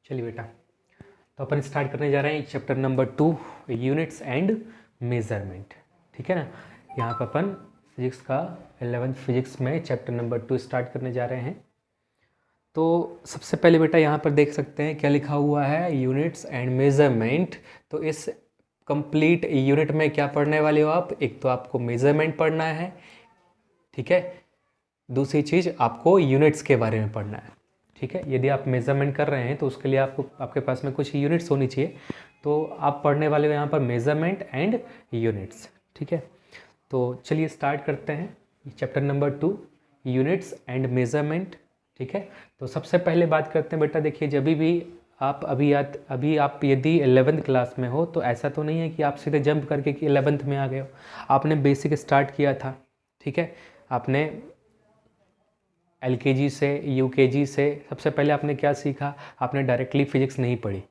चलिए बेटा, तो अपन स्टार्ट करने जा रहे हैं chapter number 2 units and measurement. ठीक है ना। यहाँ पर अपन फिजिक्स का 11th फिजिक्स में चैप्टर नंबर 2 स्टार्ट करने जा रहे हैं। तो सबसे पहले बेटा यहाँ पर देख सकते हैं क्या लिखा हुआ है, यूनिट्स एंड मेजरमेंट। तो इस कंप्लीट यूनिट में क्या पढ़ने वाले हो आप? एक तो आपको मेजरमेंट पढ़ना है, ठीक है। दूसरी चीज़ आपको यूनिट्स के बारे में पढ़ना है, ठीक है। यदि आप मेज़रमेंट कर रहे हैं तो उसके लिए आपको आपके पास में कुछ यूनिट्स होनी चाहिए। तो आप पढ़ने वाले हो यहाँ पर मेज़रमेंट एंड यूनिट्स, ठीक है। तो चलिए स्टार्ट करते हैं chapter number 2 units and measurement, ठीक है। तो सबसे पहले बात करते हैं बेटा, देखिए जब भी आप अभी आप यदि 11th क्लास में हो तो ऐसा तो नहीं है कि आप सीधे जंप करके कि 11th में आ गए हो। आपने बेसिक स्टार्ट किया था, ठीक है। आपने LKG से UKG से सबसे पहले आपने क्या सीखा? आपने डायरेक्टली फिजिक्स नहीं पढ़ी,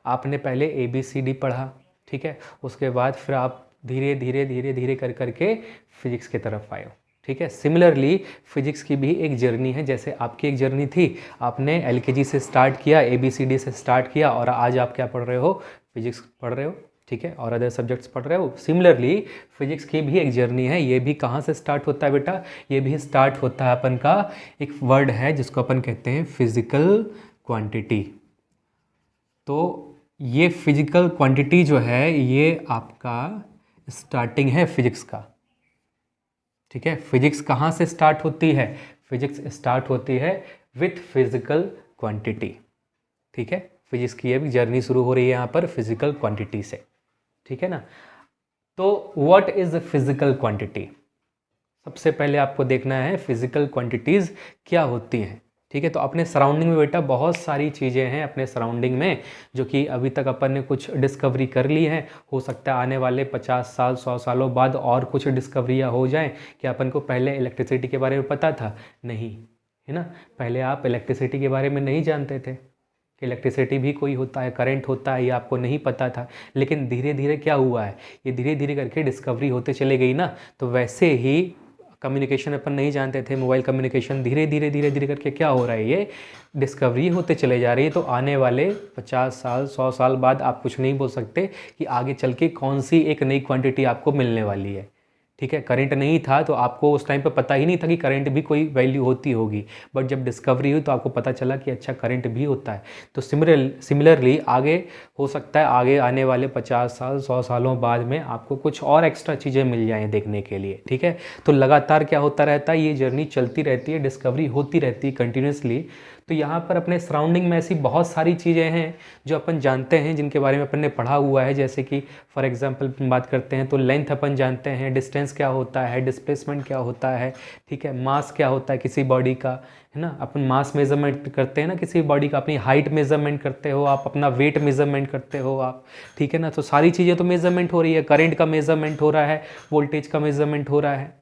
आपने पहले ABCD पढ़ा, ठीक है। उसके बाद फिर आप धीरे धीरे कर करके फिजिक्स की तरफ आए हो, ठीक है। सिमिलरली फिजिक्स की भी एक जर्नी है, जैसे आपकी एक जर्नी थी। आपने LKG से स्टार्ट किया, ABCD से स्टार्ट किया और आज आप क्या पढ़ रहे हो? फिजिक्स पढ़ रहे हो, ठीक है, और अदर सब्जेक्ट्स पढ़ रहे हो। सिमिलरली फिजिक्स की भी एक जर्नी है। ये भी कहाँ से स्टार्ट होता है बेटा? ये भी स्टार्ट होता है अपन का एक वर्ड है जिसको अपन कहते हैं फिजिकल क्वांटिटी। तो ये फिजिकल क्वांटिटी जो है ये आपका स्टार्टिंग है फिजिक्स का, ठीक है। फिजिक्स कहाँ से स्टार्ट होती है? फिजिक्स स्टार्ट होती है विथ फिजिकल क्वांटिटी, ठीक है। फिजिक्स की अब जर्नी शुरू हो रही है यहाँ पर फिजिकल क्वांटिटी से, ठीक है ना। तो व्हाट इज फिजिकल क्वांटिटी? सबसे पहले आपको देखना है फिजिकल क्वांटिटीज़ क्या होती हैं, ठीक है। तो अपने सराउंडिंग में बेटा बहुत सारी चीज़ें हैं अपने सराउंडिंग में जो कि अभी तक अपन ने कुछ डिस्कवरी कर ली है। हो सकता है आने वाले 50 साल 100 सालों बाद और कुछ डिस्कवरियाँ हो जाएं। कि अपन को पहले इलेक्ट्रिसिटी के बारे में पता था? नहीं, है ना। पहले आप इलेक्ट्रिसिटी के बारे में नहीं जानते थे कि इलेक्ट्रिसिटी भी कोई होता है, करंट होता है, ये आपको नहीं पता था। लेकिन धीरे धीरे क्या हुआ है, ये धीरे धीरे करके डिस्कवरी होते चले गई ना। तो वैसे ही कम्युनिकेशन अपन नहीं जानते थे, मोबाइल कम्युनिकेशन धीरे धीरे करके क्या हो रहा है, ये डिस्कवरी होते चले जा रही है। तो आने वाले 50 साल 100 साल बाद आप कुछ नहीं बोल सकते कि आगे चल के कौन सी एक नई क्वांटिटी आपको मिलने वाली है, ठीक है। करंट नहीं था तो आपको उस टाइम पे पता ही नहीं था कि करंट भी कोई वैल्यू होती होगी। बट जब डिस्कवरी हुई तो आपको पता चला कि अच्छा करंट भी होता है। तो सिमिलरली आगे हो सकता है आगे आने वाले 50 साल 100 सालों बाद में आपको कुछ और एक्स्ट्रा चीज़ें मिल जाएं देखने के लिए, ठीक है। तो लगातार क्या होता रहता है, ये जर्नी चलती रहती है, डिस्कवरी होती रहती है कंटिन्यूसली। तो यहाँ पर अपने सराउंडिंग में ऐसी बहुत सारी चीज़ें हैं जो अपन जानते हैं, जिनके बारे में अपन ने पढ़ा हुआ है। जैसे कि फॉर एग्जांपल बात करते हैं तो लेंथ अपन जानते हैं, डिस्टेंस क्या होता है, डिस्प्लेसमेंट क्या होता है, ठीक है। मास क्या होता है किसी बॉडी का, है ना। अपन मास मेजरमेंट करते हैं ना किसी बॉडी का, अपनी हाइट मेजरमेंट करते हो आप, अपना वेट मेजरमेंट करते हो आप, ठीक है ना। तो सारी चीज़ें तो मेजरमेंट हो रही है। करंट का मेजरमेंट हो रहा है, वोल्टेज का मेजरमेंट हो रहा है।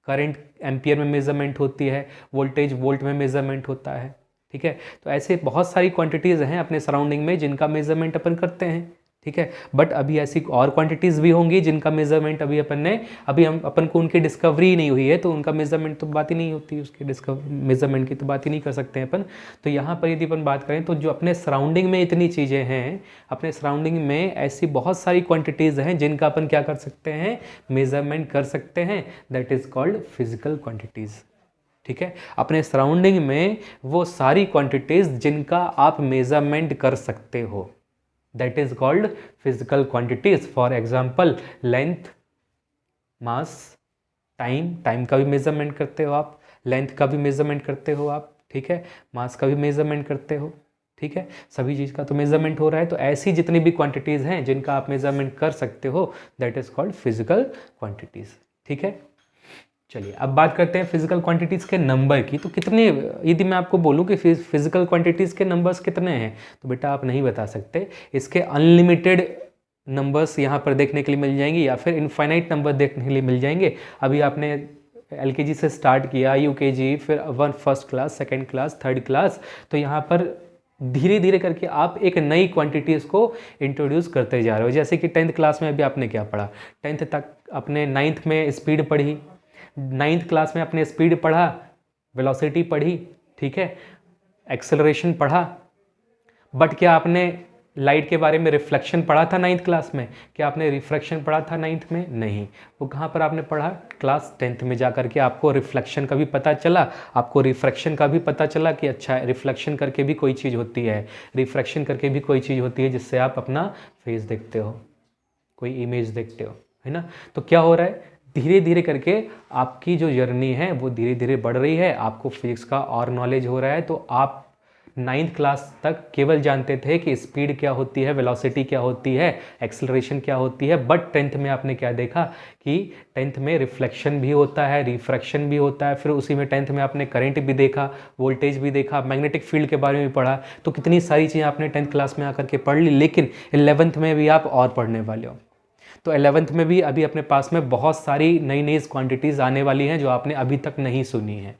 करंट एम्पियर में मेजरमेंट होती है, वोल्टेज वोल्ट में मेजरमेंट होता है, ठीक है। तो ऐसे बहुत सारी क्वांटिटीज़ हैं अपने सराउंडिंग में जिनका मेजरमेंट अपन करते हैं, ठीक है। बट अभी ऐसी और क्वांटिटीज़ भी होंगी जिनका मेजरमेंट अभी हम अपन को उनकी डिस्कवरी ही नहीं हुई है, तो उनका मेजरमेंट तो बात ही नहीं होती, उसके मेजरमेंट की तो बात ही नहीं कर सकते हैं अपन। तो यहाँ पर यदि अपन बात करें तो जो अपने सराउंडिंग में इतनी चीज़ें हैं, अपने सराउंडिंग में ऐसी बहुत सारी क्वांटिटीज़ हैं जिनका अपन क्या कर सकते हैं, मेजरमेंट कर सकते हैं। That is called physical quantities, ठीक है। अपने सराउंडिंग में वो सारी क्वांटिटीज़ जिनका आप मेजरमेंट कर सकते हो, that is called physical quantities. For example length, mass, time का भी मेजरमेंट करते हो आप, लेंथ का भी मेजरमेंट करते हो आप, ठीक है। मास का भी मेजरमेंट करते हो, ठीक है। सभी चीज़ का तो मेजरमेंट हो रहा है। तो ऐसी जितनी भी क्वांटिटीज़ हैं जिनका आप मेजरमेंट कर सकते हो, that is called physical quantities, ठीक है। चलिए अब बात करते हैं फिजिकल क्वांटिटीज़ के नंबर की। तो कितने, यदि मैं आपको बोलूं कि फिजिकल क्वांटिटीज़ के नंबर्स कितने हैं, तो बेटा आप नहीं बता सकते। इसके अनलिमिटेड नंबर्स यहाँ पर देखने के लिए मिल जाएंगे या फिर इनफाइनाइट नंबर देखने के लिए मिल जाएंगे। अभी आपने LKG से स्टार्ट किया, UKG, फिर first class, second class, third class. तो यहाँ पर धीरे धीरे करके आप एक नई क्वांटिटीज़ को इंट्रोड्यूस करते जा रहे हो। जैसे कि 10th क्लास में अभी आपने क्या पढ़ा, 10th तक अपने 9th में स्पीड पढ़ी, 9th क्लास में अपने स्पीड पढ़ा, वेलोसिटी पढ़ी, ठीक है, एक्सेलरेशन पढ़ा। बट क्या आपने लाइट के बारे में रिफ्लेक्शन पढ़ा था 9th क्लास में? क्या आपने रिफ्रैक्शन पढ़ा था 9th में? नहीं। वो कहाँ पर आपने पढ़ा? क्लास 10th में जा करके आपको रिफ्लेक्शन का भी पता चला, आपको रिफ्रैक्शन का भी पता चला कि अच्छा रिफ्लेक्शन करके भी कोई चीज़ होती है, रिफ्रैक्शन करके भी कोई चीज़ होती है जिससे आप अपना फेस देखते हो, कोई इमेज देखते हो, है ना। तो क्या हो रहा है, धीरे धीरे करके आपकी जो जर्नी है वो धीरे धीरे बढ़ रही है, आपको फिजिक्स का और नॉलेज हो रहा है। तो आप 9th क्लास तक केवल जानते थे कि स्पीड क्या होती है, वेलोसिटी क्या होती है, एक्सेलरेशन क्या होती है, बट 10th में आपने क्या देखा कि 10th में रिफ्लेक्शन भी होता है, रिफ्रैक्शन भी होता है, फिर उसी में 10th में आपने करंट भी देखा, वोल्टेज भी देखा, मैग्नेटिक फील्ड के बारे में भी पढ़ा। तो कितनी सारी चीज़ें आपने 10th क्लास में आकर के पढ़ ली, लेकिन 11th में भी आप और पढ़ने वाले हो। तो 11th में भी अभी अपने पास में बहुत सारी नई नई क्वांटिटीज़ आने वाली हैं जो आपने अभी तक नहीं सुनी है,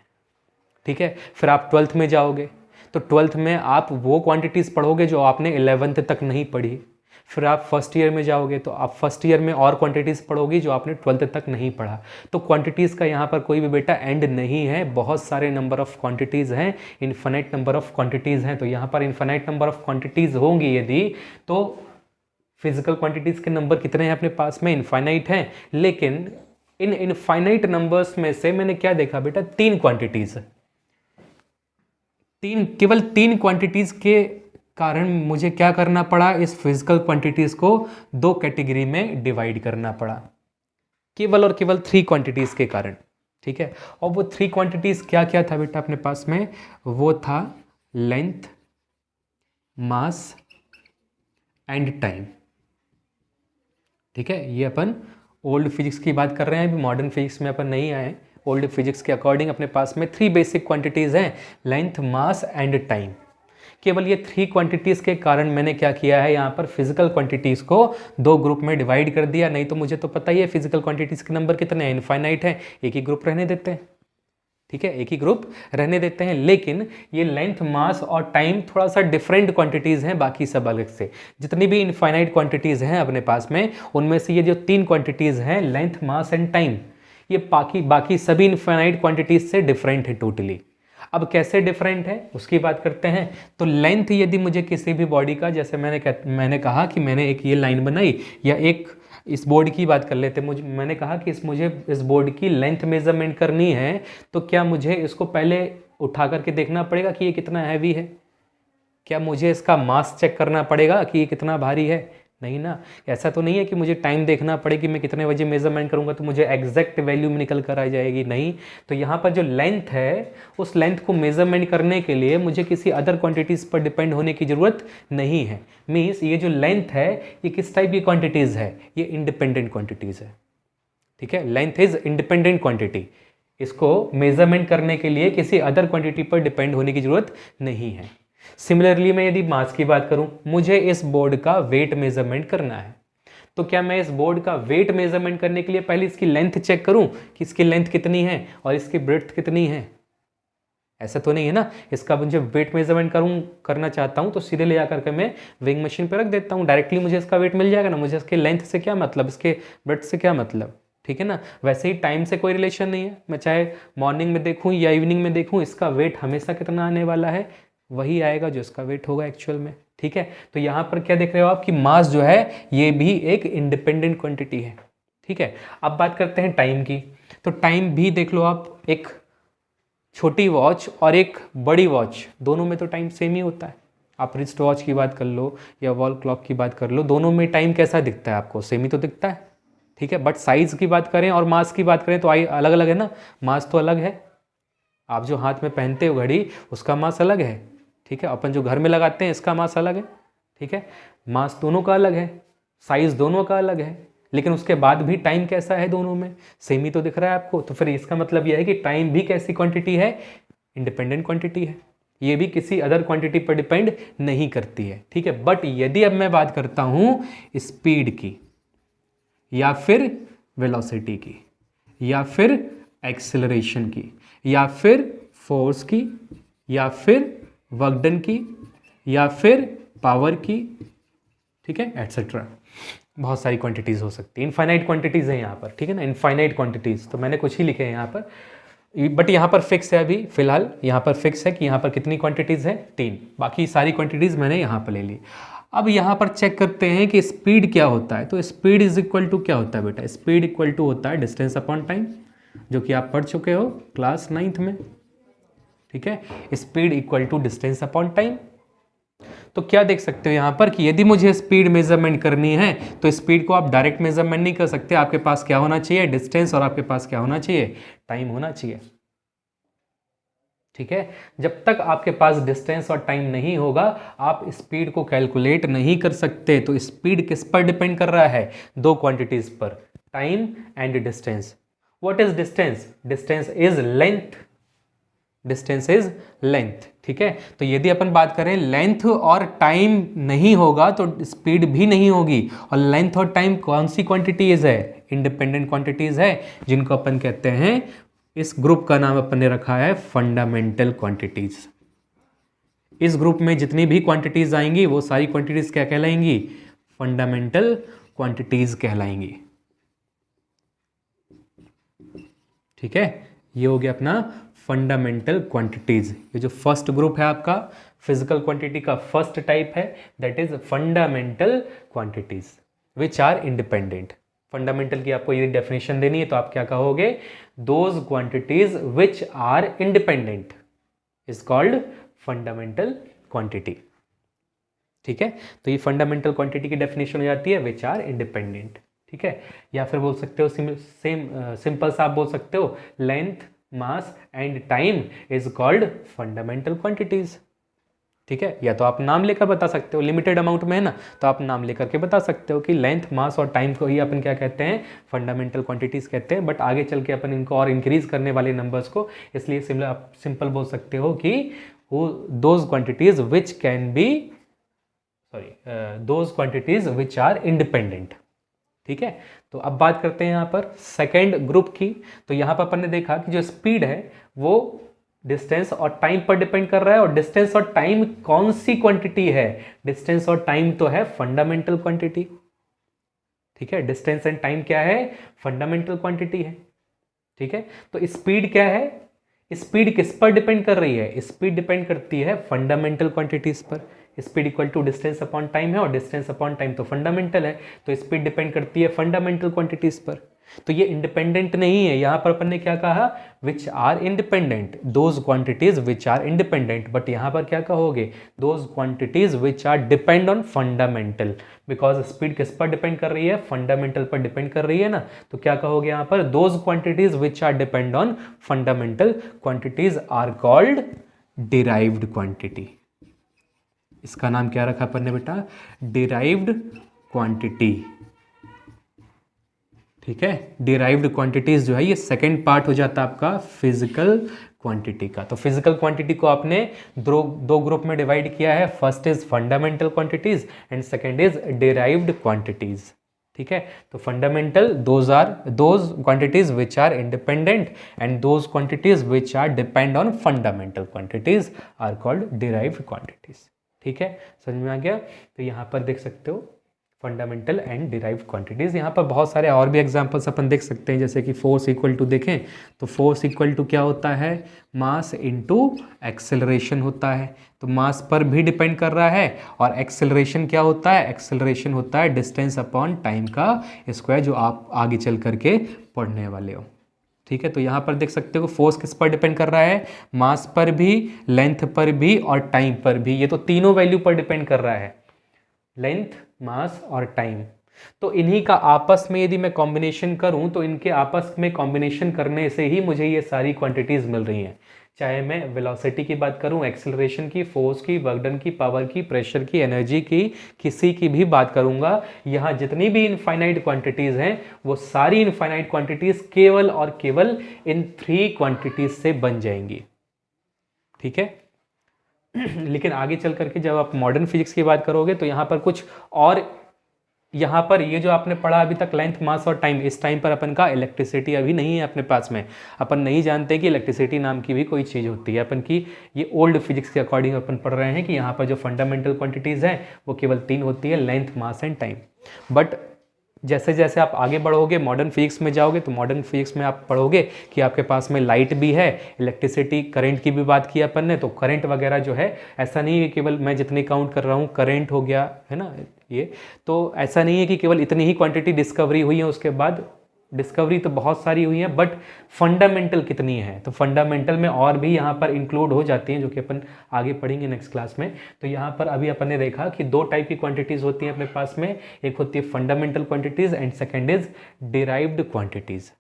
ठीक है। फिर आप 12th में जाओगे तो 12th में आप वो क्वांटिटीज़ पढ़ोगे जो आपने 11th तक नहीं पढ़ी। फिर आप फर्स्ट ईयर में जाओगे तो आप फर्स्ट ईयर में और क्वांटिटीज़ पढ़ोगी जो आपने 12th तक नहीं पढ़ा। तो क्वांटिटीज़ का यहाँ पर कोई भी बेटा एंड नहीं है, बहुत सारे नंबर ऑफ क्वांटिटीज़ हैं, इन्फिनिट नंबर ऑफ क्वांटिटीज़ हैं। तो यहाँ पर इन्फिनिट नंबर ऑफ क्वांटिटीज़ होंगी यदि, तो फिजिकल क्वांटिटीज़ के नंबर कितने हैं अपने पास में? इनफाइनाइट हैं। लेकिन इन इनफाइनाइट नंबर्स में से मैंने क्या देखा बेटा? 3 क्वांटिटीज़, केवल 3 क्वांटिटीज़ के कारण मुझे क्या करना पड़ा? इस फिजिकल क्वांटिटीज़ को 2 कैटेगरी में डिवाइड करना पड़ा, केवल और केवल 3 क्वांटिटीज़ के कारण, ठीक है। और वो 3 क्वांटिटीज़ क्या क्या था बेटा अपने पास में? वो था लेंथ, मास एंड टाइम, ठीक है। ये अपन ओल्ड फिजिक्स की बात कर रहे हैं, अभी मॉडर्न फिजिक्स में अपन नहीं आए। ओल्ड फिजिक्स के अकॉर्डिंग अपने पास में 3 बेसिक क्वांटिटीज़ हैं, लेंथ, मास एंड टाइम। केवल ये 3 क्वांटिटीज़ के कारण मैंने क्या किया है, यहाँ पर फिजिकल क्वांटिटीज़ को 2 ग्रुप में डिवाइड कर दिया। नहीं तो मुझे तो पता ही है फिजिकल क्वांटिटीज़ के नंबर कितने हैं, इनफाइनाइट है, एक ही ग्रुप रहने देते हैं, ठीक है, एक ही ग्रुप रहने देते हैं। लेकिन ये लेंथ, मास और टाइम थोड़ा सा डिफरेंट क्वांटिटीज़ हैं बाकी सब अलग से। जितनी भी इनफाइनाइट क्वांटिटीज़ हैं अपने पास में, उनमें से ये जो 3 क्वांटिटीज़ हैं, लेंथ, मास एंड टाइम, ये बाकी सभी इनफाइनाइट क्वांटिटीज़ से डिफरेंट है टोटली। अब कैसे डिफरेंट है उसकी बात करते हैं। तो लेंथ यदि मुझे किसी भी बॉडी का, जैसे मैंने कहा कि मैंने एक ये लाइन बनाई, या एक इस बोर्ड की बात कर लेते, मैंने कहा कि मुझे इस बोर्ड की लेंथ मेजरमेंट करनी है, तो क्या मुझे इसको पहले उठा करके देखना पड़ेगा कि ये कितना हैवी है? क्या मुझे इसका मास चेक करना पड़ेगा कि ये कितना भारी है? नहीं ना। ऐसा तो नहीं है कि मुझे टाइम देखना पड़े कि मैं कितने बजे मेजरमेंट करूंगा तो मुझे एग्जैक्ट वैल्यू में निकल कर आ जाएगी, नहीं। तो यहाँ पर जो लेंथ है, उस लेंथ को मेजरमेंट करने के लिए मुझे किसी अदर क्वांटिटीज़ पर डिपेंड होने की ज़रूरत नहीं है। मीन्स ये जो लेंथ है, ये किस टाइप की क्वांटिटीज़ है? ये इंडिपेंडेंट क्वांटिटीज़ है, ठीक है। लेंथ इज इंडिपेंडेंट क्वांटिटी, इसको मेजरमेंट करने के लिए किसी अदर क्वांटिटी पर डिपेंड होने की ज़रूरत नहीं है। सिमिलरली मैं यदि मास की बात करूं, मुझे इस बोर्ड का वेट मेजरमेंट करना है, तो क्या मैं इस बोर्ड का वेट मेजरमेंट करने के लिए पहले इसकी लेंथ चेक करूं कि इसकी लेंथ कितनी है और इसकी ब्रेड्थ कितनी है? ऐसा तो नहीं है ना। इसका मुझे वेट मेजरमेंट करना चाहता हूं तो सीधे ले जाकर के मैं वेइंग मशीन पर रख देता हूं, डायरेक्टली मुझे इसका वेट मिल जाएगा ना। मुझे इसके लेंथ से क्या मतलब, इसके ब्रेड्थ से क्या मतलब, ठीक है ना। वैसे ही टाइम से कोई रिलेशन नहीं है। मैं चाहे मॉर्निंग में देखूं या इवनिंग में देखूं, इसका वेट हमेशा कितना आने वाला है, वही आएगा जो इसका वेट होगा एक्चुअल में, ठीक है। तो यहाँ पर क्या देख रहे हो आप कि मास जो है ये भी एक इंडिपेंडेंट क्वांटिटी है, ठीक है। अब बात करते हैं टाइम की। तो टाइम भी देख लो आप, एक छोटी वॉच और एक बड़ी वॉच, दोनों में तो टाइम सेम ही होता है। आप रिस्ट वॉच की बात कर लो या वॉल क्लॉक की बात कर लो, दोनों में टाइम कैसा दिखता है आपको? सेम ही तो दिखता है, ठीक है। बट साइज़ की बात करें और मास की बात करें तो अलग अलग है ना। मास तो अलग है, आप जो हाथ में पहनते हो घड़ी, उसका मास अलग है, ठीक है। अपन जो घर में लगाते हैं इसका मास अलग है, ठीक है। मास दोनों का अलग है, साइज दोनों का अलग है, लेकिन उसके बाद भी टाइम कैसा है? दोनों में सेम ही तो दिख रहा है आपको। तो फिर इसका मतलब यह है कि टाइम भी कैसी क्वांटिटी है? इंडिपेंडेंट क्वांटिटी है। ये भी किसी अदर क्वांटिटी पर डिपेंड नहीं करती है, ठीक है। बट यदि अब मैं बात करता हूँ स्पीड की, या फिर वेलोसिटी की, या फिर एक्सेलरेशन की, या फिर फोर्स की, या फिर वर्क डन की, या फिर पावर की, ठीक है, एटसेट्रा, बहुत सारी क्वांटिटीज़ हो सकती है। इनफाइनाइट क्वांटिटीज़ हैं यहाँ पर, ठीक है ना, इनफाइनाइट क्वांटिटीज़। तो मैंने कुछ ही लिखे हैं यहाँ पर। बट यहाँ पर फिक्स है, अभी फिलहाल यहाँ पर फिक्स है कि यहाँ पर कितनी क्वांटिटीज़ हैं, 3। बाकी सारी क्वांटिटीज़ मैंने यहाँ पर ले ली। अब यहाँ पर चेक करते हैं कि स्पीड क्या होता है। तो स्पीड इज इक्वल टू क्या होता है बेटा, स्पीड इक्वल टू होता है डिस्टेंस अपॉन टाइम, जो कि आप पढ़ चुके हो क्लास 9th में। ठीक है, speed equal to distance upon time. तो क्या देख सकते हो यहाँ पर कि यदि मुझे स्पीड मेजरमेंट करनी है तो स्पीड को आप डायरेक्ट मेजरमेंट नहीं कर सकते, आपके पास क्या होना चाहिए, डिस्टेंस, और आपके पास क्या होना चाहिए, टाइम होना चाहिए। ठीक है, जब तक आपके पास डिस्टेंस और टाइम नहीं होगा आप स्पीड को कैलकुलेट नहीं कर सकते। तो स्पीड किस पर डिपेंड कर रहा है, 2 क्वांटिटीज पर, time and distance. What is distance, distance is length, distance is length. ठीक है, तो यदि अपन बात करें लेंथ और टाइम नहीं होगा तो स्पीड भी नहीं होगी। और लेंथ और टाइम कौन सी क्वांटिटीज है, इंडिपेंडेंट क्वांटिटीज है, जिनको अपन कहते हैं, इस ग्रुप का नाम अपन ने रखा है फंडामेंटल क्वांटिटीज। इस ग्रुप में जितनी भी क्वांटिटीज आएंगी वो सारी क्वांटिटीज क्या कहलाएंगी, फंडामेंटल क्वांटिटीज कहलाएंगी। ठीक है, ये हो गया अपना फंडामेंटल क्वांटिटीज। ये जो फर्स्ट ग्रुप है आपका फिजिकल क्वांटिटी का फर्स्ट टाइप है, that is fundamental quantities which are independent. Fundamental की आपको ये डेफिनेशन देनी है तो आप क्या कहोगे, those quantities which are independent is called fundamental quantity. ठीक है, तो ये फंडामेंटल क्वांटिटी की डेफिनेशन हो जाती है विच आर इंडिपेंडेंट। ठीक है, या फिर बोल सकते हो सिंपल सा आप बोल सकते हो length, mass and time is called fundamental quantities. ठीक है, या तो आप नाम लेकर बता सकते हो, लिमिटेड अमाउंट में है ना, तो आप नाम लेकर के बता सकते हो कि लेंथ, मास और टाइम को ही अपन क्या कहते हैं, फंडामेंटल क्वांटिटीज कहते हैं। बट आगे चल के अपन इनको और इंक्रीज करने वाले नंबर्स को, इसलिए आप सिंपल बोल सकते हो कि those quantities which can be those quantities which are independent. ठीक है, तो अब बात करते हैं यहाँ पर सेकेंड ग्रुप की। तो यहाँ पर अपन ने देखा कि जो स्पीड है वो डिस्टेंस और टाइम पर डिपेंड कर रहा है। और डिस्टेंस और टाइम कौन सी क्वांटिटी है, डिस्टेंस और टाइम तो है फंडामेंटल क्वांटिटी। ठीक है, डिस्टेंस एंड टाइम क्या है, फंडामेंटल क्वांटिटी है। ठीक है, तो स्पीड क्या है, स्पीड किस पर डिपेंड कर रही है, स्पीड डिपेंड करती है फंडामेंटल क्वांटिटीज पर। Speed equal to distance upon time है और डिस्टेंस अपॉन टाइम तो फंडामेंटल है, तो स्पीड डिपेंड करती है फंडामेंटल क्वांटिटीज पर। तो ये इंडिपेंडेंट नहीं है, यहां पर अपन ने क्या कहा, which are independent, those quantities which are independent. But यहां पर क्या कहोगे, those quantities which are depend on fundamental, because speed किस पर डिपेंड कर रही है, फंडामेंटल पर डिपेंड कर रही है ना। तो क्या कहोगे यहां पर, those quantities which are depend on fundamental quantities are called derived quantity. इसका नाम क्या रखा अपन ने बेटा, डिराइव्ड क्वांटिटी। ठीक है, डिराइव्ड क्वांटिटीज जो है ये सेकंड पार्ट हो जाता है आपका फिजिकल क्वांटिटी का। तो फिजिकल क्वांटिटी को आपने दो ग्रुप में डिवाइड किया है, first is fundamental quantities and second is derived quantities. ठीक है, तो fundamental those quantities which are independent and those quantities which are depend on fundamental quantities are called derived quantities. ठीक है, समझ में आ गया। तो यहाँ पर देख सकते हो फंडामेंटल एंड डिराइव्ड क्वांटिटीज। यहाँ पर बहुत सारे और भी एग्जांपल्स अपन देख सकते हैं, जैसे कि फोर्स इक्वल टू देखें तो फोर्स इक्वल टू क्या होता है, मास इनटू एक्सेलरेशन होता है। तो मास पर भी डिपेंड कर रहा है और एक्सेलरेशन क्या होता है, एक्सेलरेशन होता है डिस्टेंस अपॉन टाइम का स्क्वायर, जो आप आगे चल करके पढ़ने वाले हो। ठीक है, तो यहाँ पर देख सकते हो फोर्स किस पर डिपेंड कर रहा है, मास पर भी, लेंथ पर भी और टाइम पर भी। ये तो तीनों वैल्यू पर डिपेंड कर रहा है, लेंथ, मास और टाइम। तो इन्हीं का आपस में यदि मैं कॉम्बिनेशन करूं तो इनके आपस में कॉम्बिनेशन करने से ही मुझे ये सारी क्वांटिटीज मिल रही हैं। चाहे मैं वेलोसिटी की बात करूं, एक्सेलरेशन की, फोर्स की, वर्क डन की, पावर की, प्रेशर की, एनर्जी की, किसी की भी बात करूंगा, यहाँ जितनी भी इनफाइनाइट क्वांटिटीज हैं वो सारी इनफाइनाइट क्वांटिटीज केवल और केवल इन 3 क्वांटिटीज से बन जाएंगी। ठीक है, लेकिन आगे चल करके जब आप मॉडर्न फिजिक्स की बात करोगे तो यहाँ पर कुछ और, यहाँ पर ये जो आपने पढ़ा अभी तक लेंथ, मास और टाइम, इस टाइम पर अपन का इलेक्ट्रिसिटी अभी नहीं है अपने पास में। अपन नहीं जानते कि इलेक्ट्रिसिटी नाम की भी कोई चीज़ होती है। अपन की ये ओल्ड फिजिक्स के अकॉर्डिंग अपन पढ़ रहे हैं कि यहाँ पर जो फंडामेंटल क्वांटिटीज़ हैं वो केवल 3 होती है, length, mass and time. But जैसे जैसे आप आगे बढ़ोगे मॉडर्न फिजिक्स में जाओगे तो मॉडर्न फिजिक्स में आप पढ़ोगे कि आपके पास में लाइट भी है, इलेक्ट्रिसिटी, करंट की भी बात की अपन ने, तो करंट वगैरह जो है ऐसा नहीं है केवल मैं जितनी काउंट कर रहा हूँ करंट हो गया है ना ये, तो ऐसा नहीं है कि केवल इतनी ही क्वांटिटी डिस्कवरी हुई है, उसके बाद डिस्कवरी तो बहुत सारी हुई है, बट फंडामेंटल कितनी है, तो फंडामेंटल में और भी यहाँ पर इंक्लूड हो जाती हैं जो कि अपन आगे पढ़ेंगे नेक्स्ट क्लास में। तो यहाँ पर अभी अपन ने देखा कि दो टाइप की क्वांटिटीज़ होती हैं अपने पास में, एक होती है fundamental quantities and second is derived quantities.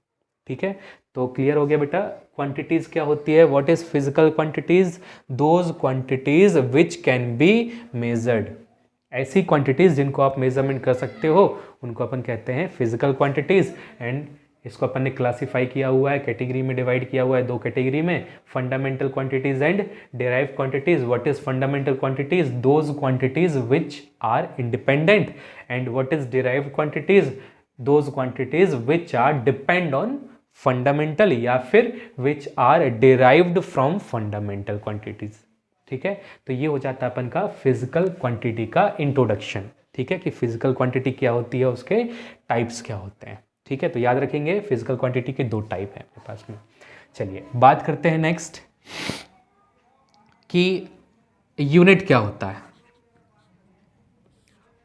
ठीक है, तो क्लियर हो गया बेटा क्वांटिटीज़ क्या होती है। What is physical quantities, those quantities which can be measured, ऐसी क्वांटिटीज़ जिनको आप मेजरमेंट कर सकते हो उनको अपन कहते हैं फिजिकल क्वांटिटीज़। एंड इसको अपन ने क्लासीफाई किया हुआ है, कैटेगरी में डिवाइड किया हुआ है, दो कैटेगरी में, fundamental quantities and derived quantities. What is fundamental quantities, those quantities which are independent, and what is derived quantities, those quantities which are depend on fundamental या फिर which are derived from fundamental quantities. ठीक है, तो ये हो जाता है अपन का फिजिकल क्वांटिटी का इंट्रोडक्शन। ठीक है, कि फिजिकल क्वांटिटी क्या होती है, उसके टाइप्स क्या होते हैं। ठीक है, तो याद रखेंगे फिजिकल क्वांटिटी के दो टाइप हैं अपने पास में। चलिए बात करते हैं नेक्स्ट कि यूनिट क्या होता है।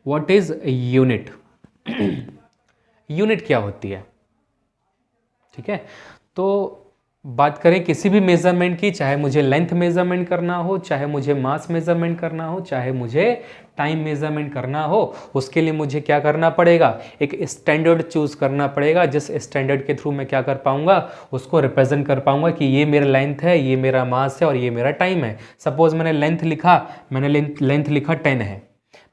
व्हाट इज यूनिट, यूनिट क्या होती है। ठीक है, तो बात करें किसी भी मेजरमेंट की, चाहे मुझे लेंथ मेजरमेंट करना हो, चाहे मुझे मास मेजरमेंट करना हो, चाहे मुझे टाइम मेजरमेंट करना हो, उसके लिए मुझे क्या करना पड़ेगा, एक स्टैंडर्ड चूज करना पड़ेगा, जिस स्टैंडर्ड के थ्रू मैं क्या कर पाऊंगा, उसको रिप्रेजेंट कर पाऊंगा कि ये मेरा लेंथ है, ये मेरा मास है और ये मेरा टाइम है। सपोज मैंने लेंथ लिखा, मैंने लेंथ लिखा 10 है,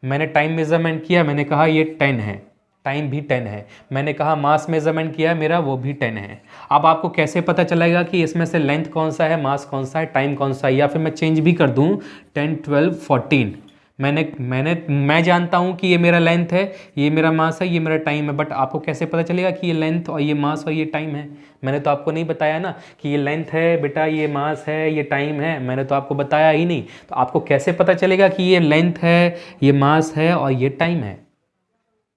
मैंने टाइम मेजरमेंट किया, मैंने कहा ये 10 है, टाइम भी 10 है, मैंने कहा मास मेजरमेंट किया मेरा, वो भी 10 है। अब आपको कैसे पता चलेगा कि इसमें से लेंथ कौन सा है, मास कौन सा है, टाइम कौन सा है, या फिर मैं चेंज भी कर दूं 10, 12, 14, मैं जानता हूं कि ये मेरा लेंथ है, ये मेरा मास है, ये मेरा टाइम है, बट आपको कैसे पता चलेगा कि ये लेंथ और ये मास और ये टाइम है। मैंने तो आपको नहीं बताया ना कि ये लेंथ है बेटा, ये मास है, ये टाइम है, मैंने तो आपको बताया ही नहीं, तो आपको कैसे पता चलेगा कि ये लेंथ है, ये मास है और ये टाइम है,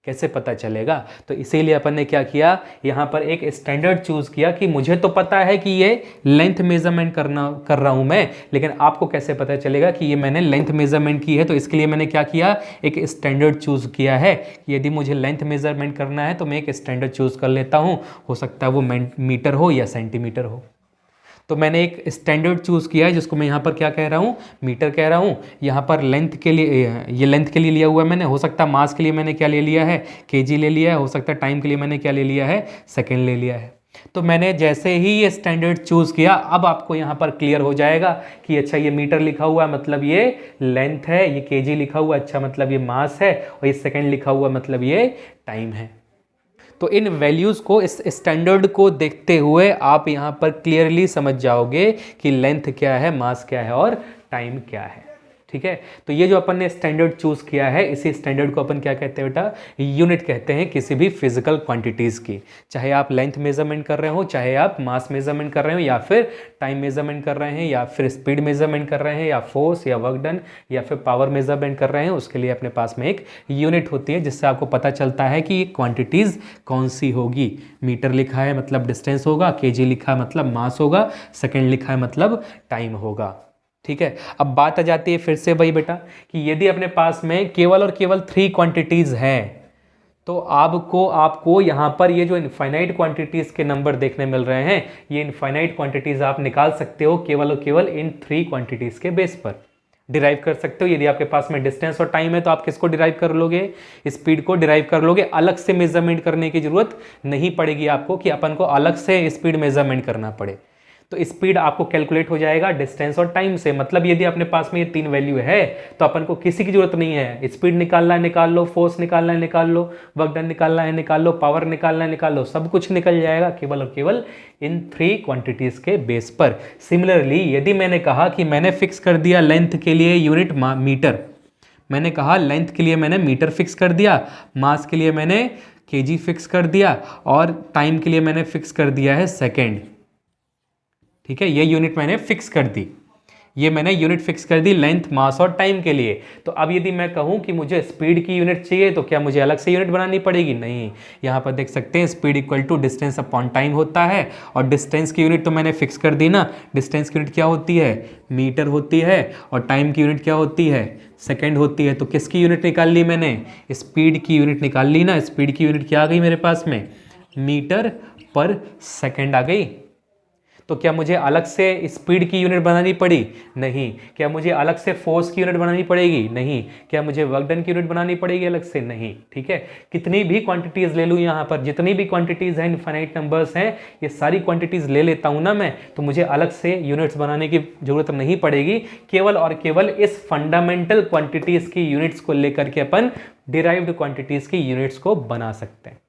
कैसे पता चलेगा। तो इसीलिए अपन ने क्या किया, यहाँ पर एक स्टैंडर्ड चूज किया कि मुझे तो पता है कि ये लेंथ मेजरमेंट कर रहा हूँ मैं, लेकिन आपको कैसे पता चलेगा कि ये मैंने लेंथ मेजरमेंट की है। तो इसके लिए मैंने क्या किया, एक स्टैंडर्ड चूज किया है कि यदि मुझे लेंथ मेजरमेंट करना है तो मैं एक स्टैंडर्ड चूज कर लेता हूँ, हो सकता है वो मीटर हो या सेंटीमीटर हो। तो मैंने एक स्टैंडर्ड चूज़ किया है जिसको मैं यहाँ पर क्या कह रहा हूँ, मीटर कह रहा हूँ। यहाँ पर लेंथ के लिए, ये लेंथ के लिए लिया हुआ है मैंने, हो सकता है मास के लिए मैंने क्या ले लिया है, केजी ले लिया है, हो सकता है टाइम के लिए मैंने क्या ले लिया है, सेकेंड ले लिया है। तो मैंने जैसे ही ये स्टैंडर्ड चूज़ किया, अब आपको यहाँ पर क्लियर हो जाएगा कि अच्छा ये मीटर लिखा हुआ है मतलब ये लेंथ है, ये केजी लिखा हुआ अच्छा मतलब ये मास है, और ये सेकेंड लिखा हुआ मतलब ये टाइम है। तो इन वैल्यूज़ को, इस स्टैंडर्ड को देखते हुए आप यहाँ पर क्लियरली समझ जाओगे कि लेंथ क्या है, मास क्या है और टाइम क्या है। ठीक है, तो ये जो अपन ने स्टैंडर्ड चूज किया है, इसी स्टैंडर्ड को अपन क्या कहते हैं बेटा, यूनिट कहते हैं किसी भी फिजिकल क्वांटिटीज़ की। चाहे आप लेंथ मेजरमेंट कर रहे हो, चाहे आप मास मेजरमेंट कर रहे हो, या फिर टाइम मेजरमेंट कर रहे हैं, या फिर स्पीड मेजरमेंट कर रहे हैं, या फोर्स या वर्क डन, या फिर पावर मेजरमेंट कर रहे हैं, उसके लिए अपने पास में एक यूनिट होती है जिससे आपको पता चलता है कि ये क्वांटिटीज़ कौन सी होगी। मीटर लिखा है मतलब डिस्टेंस होगा, केजी लिखा है मतलब मास होगा, सेकेंड लिखा है मतलब टाइम होगा। ठीक है, अब बात आ जाती है फिर से वही बेटा कि यदि अपने पास में केवल और केवल 3 क्वांटिटीज़ हैं तो आपको यहाँ पर ये जो इनफाइनाइट क्वांटिटीज़ के नंबर देखने मिल रहे हैं, ये इनफाइनाइट क्वांटिटीज़ आप निकाल सकते हो केवल और केवल इन 3 क्वांटिटीज़ के बेस पर डिराइव कर सकते हो। यदि आपके पास में डिस्टेंस और टाइम है तो आप किसको डिराइव कर लोगे, स्पीड को डिराइव कर लोगे। अलग से मेजरमेंट करने की जरूरत नहीं पड़ेगी आपको कि अपन को अलग से स्पीड मेजरमेंट करना पड़े। तो स्पीड आपको कैलकुलेट हो जाएगा डिस्टेंस और टाइम से। मतलब यदि अपने पास में ये 3 वैल्यू है तो अपन को किसी की जरूरत नहीं है, स्पीड निकालना है निकाल लो, फोर्स निकालना है निकाल लो, वर्क डन निकालना है निकाल लो, पावर निकालना है निकाल लो, सब कुछ निकल जाएगा केवल और केवल इन 3 क्वांटिटीज के बेस पर। सिमिलरली यदि मैंने कहा कि मैंने फिक्स कर दिया लेंथ के लिए यूनिट मीटर, मैंने कहा लेंथ के लिए मैंने मीटर फिक्स कर दिया, मास के लिए मैंने केजी फिक्स कर दिया और टाइम के लिए मैंने फिक्स कर दिया है सेकेंड। ठीक है, ये यूनिट मैंने फिक्स कर दी। ये मैंने यूनिट फिक्स कर दी लेंथ, मास और टाइम के लिए। तो अब यदि मैं कहूँ कि मुझे स्पीड की यूनिट चाहिए तो क्या मुझे अलग से यूनिट बनानी पड़ेगी? नहीं। यहाँ पर देख सकते हैं speed equal to distance upon time होता है, और डिस्टेंस की यूनिट तो मैंने फिक्स कर दी ना। डिस्टेंस की यूनिट क्या होती है? मीटर होती है, और टाइम की यूनिट क्या होती है? सेकेंड होती है। तो किसकी यूनिट निकाल ली मैंने? स्पीड की यूनिट निकाल ली ना। स्पीड की यूनिट क्या आ गई मेरे पास में? मीटर पर सेकेंड आ गई। तो क्या मुझे अलग से स्पीड की यूनिट बनानी पड़ी? नहीं। क्या मुझे अलग से फोर्स की यूनिट बनानी पड़ेगी? नहीं। क्या मुझे वर्क डन की यूनिट बनानी पड़ेगी अलग से? नहीं। ठीक है, कितनी भी क्वांटिटीज ले लूँ, यहाँ पर जितनी भी क्वांटिटीज हैं, इनफाइनाइट नंबर्स हैं, ये सारी क्वांटिटीज ले लेता हूँ ना मैं, तो मुझे अलग से यूनिट्स बनाने की जरूरत नहीं पड़ेगी। केवल और केवल इस फंडामेंटल क्वांटिटीज की यूनिट्स को लेकर के अपन डिराइव्ड क्वांटिटीज की यूनिट्स को बना सकते हैं।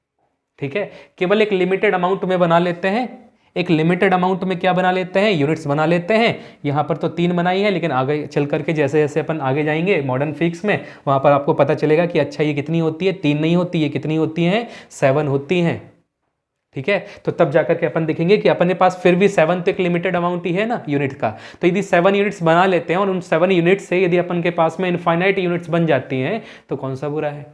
ठीक है, केवल एक लिमिटेड अमाउंट में बना लेते हैं। एक लिमिटेड अमाउंट में क्या बना लेते हैं? यूनिट्स बना लेते हैं। यहाँ पर तो 3 बनाई है, लेकिन आगे चल करके जैसे जैसे अपन आगे जाएंगे मॉडर्न फिजिक्स में, वहाँ पर आपको पता चलेगा कि अच्छा ये कितनी होती है, 3 नहीं होती, ये कितनी होती हैं? 7 होती हैं। ठीक है, तो तब जाकर के अपन देखेंगे कि अपने पास फिर भी 7 तो एक लिमिटेड अमाउंट ही है ना यूनिट का। तो यदि 7 यूनिट्स बना लेते हैं और उन 7 यूनिट से यदि अपन के पास में इनफाइनाइट यूनिट्स बन जाती हैं तो कौन सा बुरा है?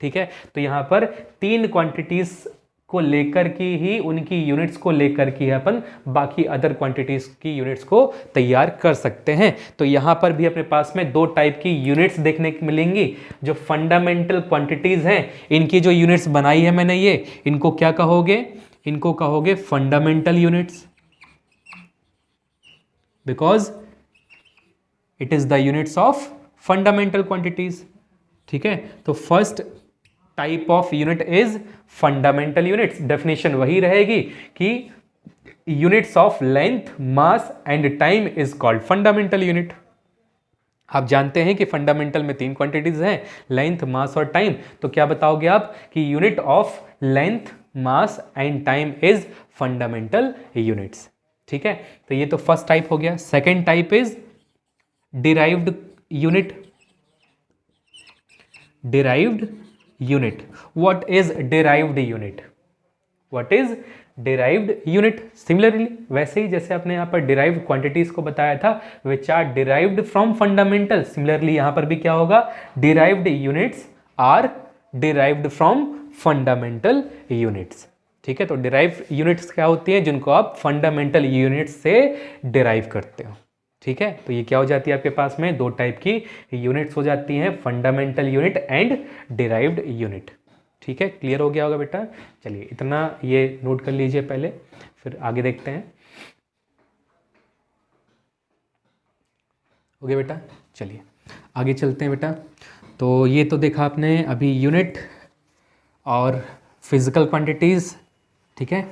ठीक है, तो यहाँ पर 3 क्वांटिटीज को लेकर की ही, उनकी यूनिट्स को लेकर की अपन बाकी अदर क्वांटिटीज की यूनिट्स को तैयार कर सकते हैं। तो यहाँ पर भी अपने पास में 2 टाइप की यूनिट्स देखने को मिलेंगी। जो फंडामेंटल क्वांटिटीज हैं, इनकी जो यूनिट्स बनाई है मैंने ये, इनको क्या कहोगे? इनको कहोगे fundamental units, because it is the units of fundamental quantities. ठीक है, तो first type of unit is fundamental units. Definition वही रहेगी कि units of length, mass and time is called fundamental unit. आप जानते हैं कि फंडामेंटल में 3 क्वांटिटीज हैं, लेंथ, मास और टाइम। तो क्या बताओगे आप कि unit of length, mass and time is fundamental units. ठीक है, तो ये तो फर्स्ट टाइप हो गया। Second type is derived unit. Derived unit. What is derived unit? What is derived unit? Similarly वैसे ही जैसे आपने यहां पर डिराइव्ड क्वांटिटीज को बताया था, which are derived from fundamental, similarly यहां पर भी क्या होगा? Derived units are derived from fundamental units. ठीक है, तो डिराइव्ड यूनिट्स क्या होती हैं? जिनको आप फंडामेंटल यूनिट्स से डिराइव करते हो। ठीक है, तो ये क्या हो जाती है आपके पास में? 2 टाइप की यूनिट्स हो जाती हैं, fundamental unit and derived unit. ठीक है, क्लियर हो गया होगा बेटा? चलिए इतना ये नोट कर लीजिए पहले, फिर आगे देखते हैं। हो गया बेटा? चलिए आगे चलते हैं बेटा। तो ये तो देखा आपने अभी यूनिट और फिजिकल क्वांटिटीज़। ठीक है,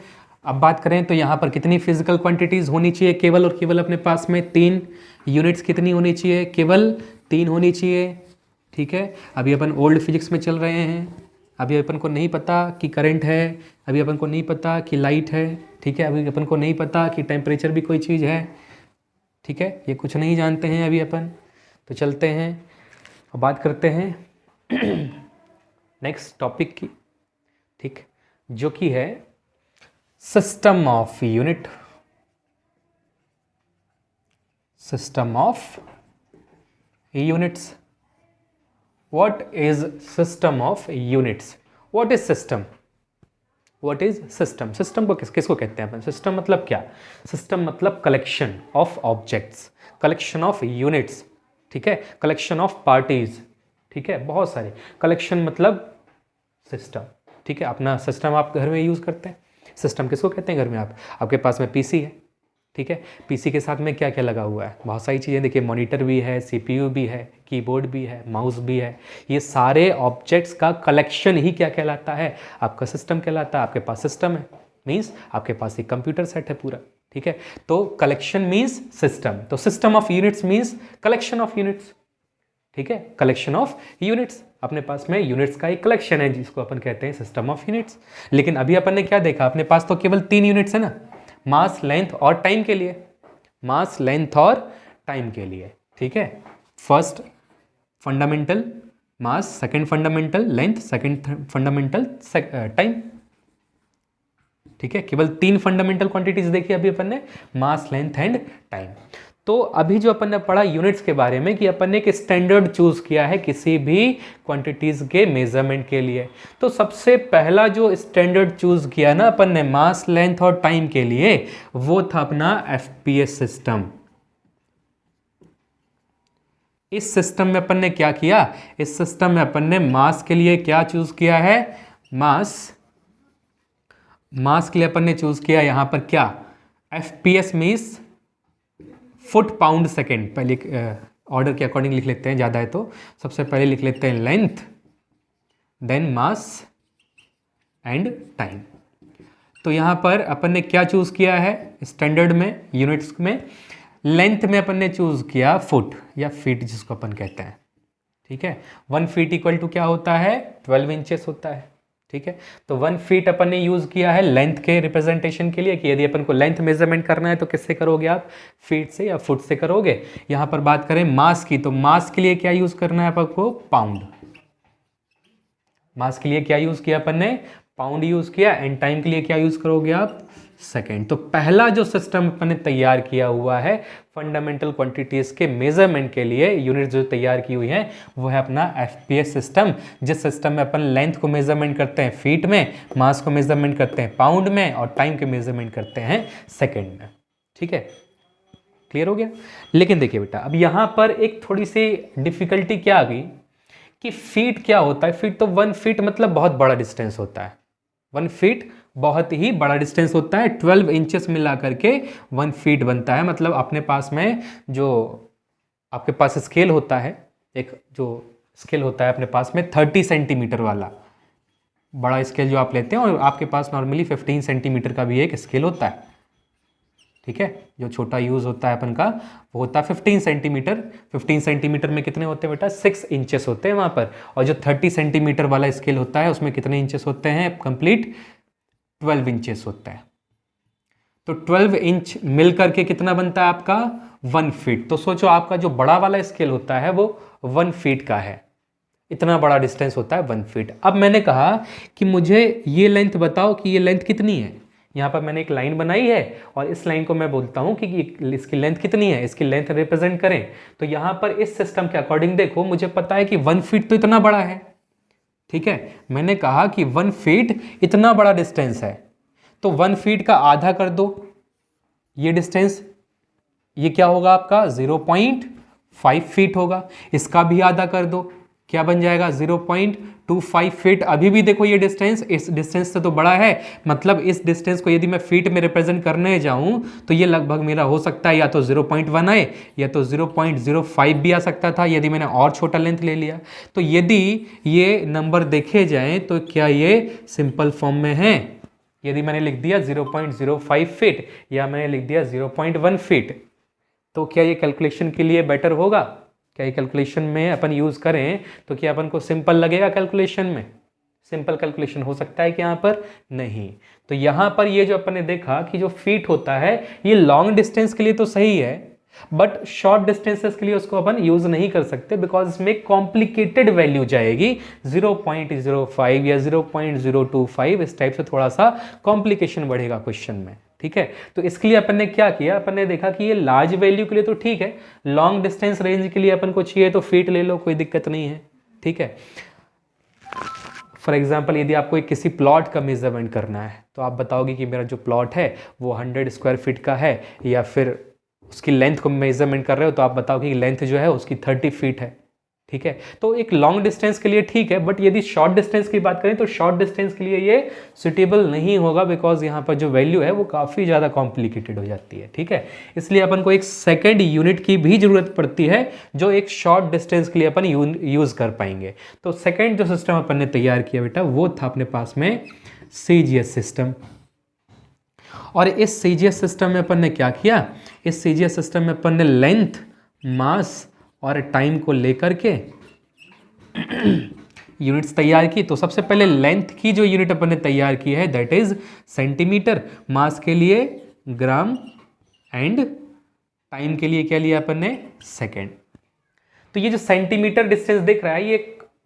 अब बात करें तो यहाँ पर कितनी फिजिकल क्वांटिटीज़ होनी चाहिए? केवल और केवल अपने पास में 3 यूनिट्स कितनी होनी चाहिए? केवल 3 होनी चाहिए। ठीक है, अभी अपन ओल्ड फिजिक्स में चल रहे हैं, अभी अपन को नहीं पता कि करंट है, अभी अपन को नहीं पता कि लाइट है। ठीक है, अभी अपन को नहीं पता कि टेम्परेचर भी कोई चीज़ है। ठीक है, ये कुछ नहीं जानते हैं अभी अपन। तो चलते हैं और बात करते हैं नेक्स्ट टॉपिक की। ठीक, जो कि है system of unit. System of units. What is system of units? What is system? What is system? System को किसको कहते हैं अपन? सिस्टम मतलब क्या? सिस्टम मतलब collection of objects, collection of units. ठीक है, कलेक्शन ऑफ पार्टीज। ठीक है, बहुत सारे कलेक्शन मतलब सिस्टम। ठीक है, अपना सिस्टम आप घर में यूज़ करते हैं। सिस्टम किसको कहते हैं घर में? आपके पास में पीसी है। ठीक है, पीसी के साथ में क्या क्या लगा हुआ है? बहुत सारी चीज़ें। देखिए, मॉनिटर भी है, सीपीयू भी है, कीबोर्ड भी है, माउस भी है। ये सारे ऑब्जेक्ट्स का कलेक्शन ही क्या कहलाता है? आपका सिस्टम कहलाता है। आपके पास सिस्टम है मीन्स आपके पास एक कंप्यूटर सेट है पूरा। ठीक है, तो कलेक्शन मीन्स सिस्टम। तो system of units means collection of units. ठीक है, कलेक्शन ऑफ यूनिट्स। अपने पास में यूनिट्स का एक कलेक्शन है जिसको अपन कहते हैं सिस्टम ऑफ यूनिट्स। लेकिन अभी अपन ने क्या देखा? अपने पास तो केवल 3 यूनिट्स है ना, मास, लेंथ और टाइम के लिए। मास, लेंथ और टाइम के लिए। ठीक है, first fundamental mass, second fundamental length, second fundamental time. ठीक है, केवल 3 फंडामेंटल क्वांटिटीज देखी अभी अपन ने, मास, लेंथ एंड टाइम। तो अभी जो अपन ने पढ़ा यूनिट्स के बारे में कि अपन ने एक स्टैंडर्ड चूज किया है किसी भी क्वांटिटीज के मेजरमेंट के लिए। तो सबसे पहला जो स्टैंडर्ड चूज किया ना अपन ने मास, लेंथ और टाइम के लिए, वो था अपना एफपीएस सिस्टम। इस सिस्टम में अपन ने क्या किया, इस सिस्टम में अपन ने मास के लिए क्या चूज किया है, मास के लिए अपन ने चूज किया यहां पर क्या, FPS means foot pound second. पहले ऑर्डर के अकॉर्डिंग लिख लेते हैं, ज़्यादा है तो सबसे पहले लिख लेते हैं length, then mass and time. तो यहाँ पर अपन ने क्या चूज़ किया है स्टैंडर्ड में, यूनिट्स में, लेंथ में अपन ने चूज़ किया फुट या फीट जिसको अपन कहते हैं, ठीक है। 1 फीट इक्वल टू क्या होता है, 12 इंचेस होता है, ठीक है। तो 1 फीट अपन ने यूज़ किया है लेंथ के रिप्रेजेंटेशन के लिए कि यदि अपन को लेंथ मेजरमेंट करना है तो किससे करोगे आप, फीट से या फुट से करोगे। यहाँ पर बात करें मास की, तो मास के लिए क्या यूज़ करना है आपको, पाउंड। मास के लिए क्या यूज़ किया अपन ने, पाउंड यूज़ किया। एंड टाइम के लिए क्या यूज़ करोगे आप, सेकेंड। तो पहला जो सिस्टम अपन ने तैयार किया हुआ है फंडामेंटल क्वांटिटीज के मेजरमेंट के लिए, यूनिट जो तैयार की हुई है वो है अपना एफपीएस सिस्टम, जिस सिस्टम में अपन लेंथ को मेजरमेंट करते हैं फीट में, मास को मेजरमेंट करते हैं पाउंड में और टाइम के मेजरमेंट करते हैं सेकेंड में, ठीक है। क्लियर हो गया। लेकिन देखिए बेटा अब यहां पर एक थोड़ी सी डिफिकल्टी क्या आ गई कि फीट क्या होता है। फीट तो 1 फीट मतलब बहुत बड़ा डिस्टेंस होता है, 1 फीट बहुत ही बड़ा डिस्टेंस होता है। 12 इंचेस मिला करके 1 फीट बनता है। मतलब अपने पास में जो आपके पास स्केल होता है, एक जो स्केल होता है अपने पास में 30 सेंटीमीटर वाला बड़ा स्केल जो आप लेते हैं, और आपके पास नॉर्मली 15 सेंटीमीटर का भी एक स्केल होता है, ठीक है। जो छोटा यूज़ होता है अपन का वो होता है 15 सेंटीमीटर। 15 सेंटीमीटर में कितने होते हैं बेटा, 6 इंचेस होते हैं वहाँ पर। और जो 30 सेंटीमीटर वाला स्केल होता है उसमें कितने इंचेस होते हैं, कंप्लीट 12 इंचेस होता है। तो 12 इंच मिल करके कितना बनता है आपका, 1 फीट। तो सोचो आपका जो बड़ा वाला स्केल होता है वो 1 फीट का है, इतना बड़ा डिस्टेंस होता है 1 फीट। अब मैंने कहा कि मुझे ये लेंथ बताओ कि ये लेंथ कितनी है। यहाँ पर मैंने एक लाइन बनाई है और इस लाइन को मैं बोलता हूँ कि इसकी लेंथ कितनी है, इसकी लेंथ रिप्रेजेंट करें। तो यहाँ पर इस सिस्टम के अकॉर्डिंग देखो, मुझे पता है कि 1 फीट तो इतना बड़ा है, ठीक है। मैंने कहा कि 1 फीट इतना बड़ा डिस्टेंस है, तो 1 फीट का आधा कर दो ये डिस्टेंस, ये क्या होगा आपका 0.5 फीट होगा। इसका भी आधा कर दो, क्या बन जाएगा 0.25 फीट। अभी भी देखो ये डिस्टेंस इस डिस्टेंस से तो बड़ा है, मतलब इस डिस्टेंस को यदि मैं फीट में रिप्रेजेंट करने जाऊं तो ये लगभग मेरा हो सकता है या तो 0.1 आए या तो 0.05 भी आ सकता था यदि मैंने और छोटा लेंथ ले लिया। तो यदि ये नंबर देखे जाएं तो क्या ये सिंपल फॉर्म में है। यदि मैंने लिख दिया 0.05 फीट या मैंने लिख दिया 0.1 फीट, तो क्या ये कैलकुलेशन के लिए बेटर होगा, क्या ये कैलकुलेशन में अपन यूज़ करें तो क्या अपन को सिंपल लगेगा, कैलकुलेशन में सिंपल कैलकुलेशन हो सकता है कि यहाँ पर नहीं। तो यहाँ पर ये जो अपन ने देखा कि जो फीट होता है ये लॉन्ग डिस्टेंस के लिए तो सही है, बट शॉर्ट डिस्टेंसेस के लिए उसको अपन यूज नहीं कर सकते, बिकॉज इसमें कॉम्प्लिकेटेड वैल्यू जाएगी 0.05 या 0.025, इस टाइप से थोड़ा सा कॉम्प्लिकेशन बढ़ेगा क्वेश्चन में, ठीक है। तो इसके लिए अपन ने क्या किया, अपन ने देखा कि ये लार्ज वैल्यू के लिए तो ठीक है, लॉन्ग डिस्टेंस रेंज के लिए अपन को चाहिए तो फीट ले लो, कोई दिक्कत नहीं है, ठीक है। फॉर एग्जाम्पल यदि आपको किसी प्लॉट का मेजरमेंट करना है तो आप बताओगे कि मेरा जो प्लॉट है वो 100 स्क्वायर फीट का है, या फिर उसकी लेंथ को मेजरमेंट कर रहे हो तो आप बताओगे कि लेंथ जो है उसकी 30 फीट है, ठीक है। तो एक लॉन्ग डिस्टेंस के लिए ठीक है, बट यदि शॉर्ट डिस्टेंस की बात करें तो शॉर्ट डिस्टेंस के लिए ये सुटेबल नहीं होगा, बिकॉज यहाँ पर जो वैल्यू है वो काफ़ी ज़्यादा कॉम्प्लिकेटेड हो जाती है, ठीक है। इसलिए अपन को एक सेकेंड यूनिट की भी ज़रूरत पड़ती है जो एक शॉर्ट डिस्टेंस के लिए अपन यूज़ कर पाएंगे। तो सेकेंड जो सिस्टम अपन ने तैयार किया बेटा वो था अपने पास में CGS सिस्टम। और इस CGS सिस्टम में अपन ने क्या किया, इस CGS सिस्टम में अपन ने लेंथ, मास और टाइम को लेकर के यूनिट्स तैयार की। तो सबसे पहले लेंथ की जो यूनिट अपन ने तैयार की है दैट इज सेंटीमीटर, मास के लिए ग्राम एंड टाइम के लिए क्या लिया अपन ने, सेकेंड। तो ये जो सेंटीमीटर डिस्टेंस दिख रहा है ये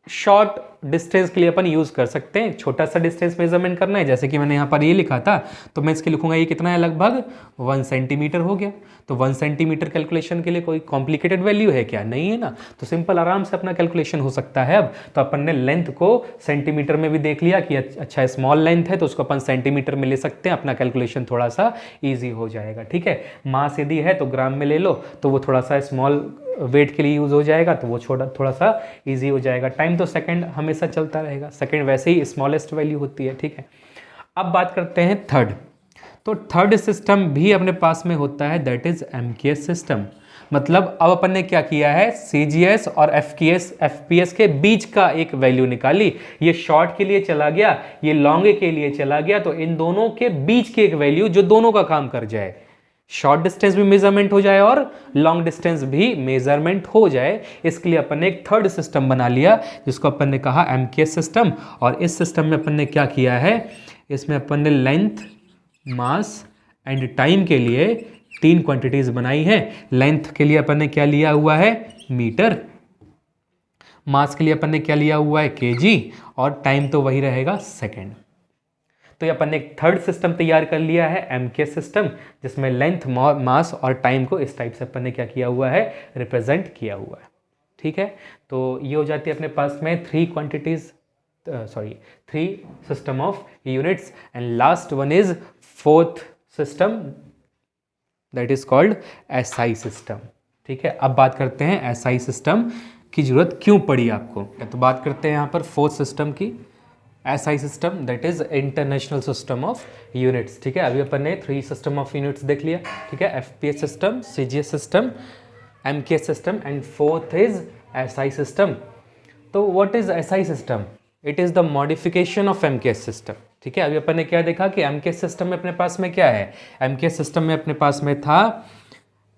शॉर्ट डिस्टेंस के लिए अपन यूज़ कर सकते हैं। छोटा सा डिस्टेंस मेजरमेंट करना है, जैसे कि मैंने यहाँ पर ये लिखा था, तो मैं इसके लिखूंगा ये कितना है, लगभग 1 सेंटीमीटर हो गया। तो 1 सेंटीमीटर कैलकुलेशन के लिए कोई कॉम्प्लिकेटेड वैल्यू है क्या? नहीं है ना। तो सिंपल आराम से अपना कैलकुलेशन हो सकता है। अब तो अपन ने लेंथ को सेंटीमीटर में भी देख लिया कि अच्छा स्मॉल लेंथ है तो उसको अपन सेंटीमीटर में ले सकते हैं, अपना कैलकुलेशन थोड़ा सा ईजी हो जाएगा। ठीक है, मास यदि है तो ग्राम में ले लो, तो वो थोड़ा सा स्मॉल वेट के लिए यूज़ हो जाएगा, तो वो थोड़ा सा इजी हो जाएगा। टाइम तो सेकंड हमेशा चलता रहेगा, सेकंड वैसे ही स्मॉलेस्ट वैल्यू होती है। ठीक है, अब बात करते हैं थर्ड। तो थर्ड सिस्टम भी अपने पास में होता है, दैट इज एमकेएस सिस्टम। मतलब अब अपन ने क्या किया है, सीजीएस और एफपीएस के बीच का एक वैल्यू निकाली। ये शॉर्ट के लिए चला गया, ये लॉन्ग के लिए चला गया, तो इन दोनों के बीच की एक वैल्यू जो दोनों का काम कर जाए, शॉर्ट डिस्टेंस भी मेजरमेंट हो जाए और लॉन्ग डिस्टेंस भी मेजरमेंट हो जाए, इसके लिए अपन ने एक थर्ड सिस्टम बना लिया जिसको अपन ने कहा एमकेएस सिस्टम। और इस सिस्टम में अपन ने क्या किया है, इसमें अपन ने लेंथ, मास एंड टाइम के लिए 3 क्वांटिटीज बनाई है। लेंथ के लिए अपन ने क्या लिया हुआ है, मीटर। मास के लिए अपन ने क्या लिया हुआ है, केजी। और टाइम तो वही रहेगा, सेकेंड। तो ये अपन ने एक थर्ड सिस्टम तैयार कर लिया है, एमकेएस सिस्टम, जिसमें लेंथ, मास और टाइम को इस टाइप से अपन ने क्या किया हुआ है, रिप्रेजेंट किया हुआ है। ठीक है, तो ये हो जाती है अपने पास में 3 system of units. And last one is 4th system, that is called SI system. ठीक है, अब बात करते हैं एसआई सिस्टम की जरूरत क्यों पड़ी आपको। तो बात करते हैं यहाँ पर 4th सिस्टम की, SI system, that is international system of units. ठीक है, अभी अपन ने 3 सिस्टम ऑफ यूनिट्स देख लिया। ठीक है, FPS system, CGS system, MKS system and 4th is SI system. तो what is SI system? It is the modification of MKS system. ठीक है, अभी अपन ने क्या देखा कि एमकेएस सिस्टम में अपने पास में क्या है, एमकेएस सिस्टम में अपने पास में था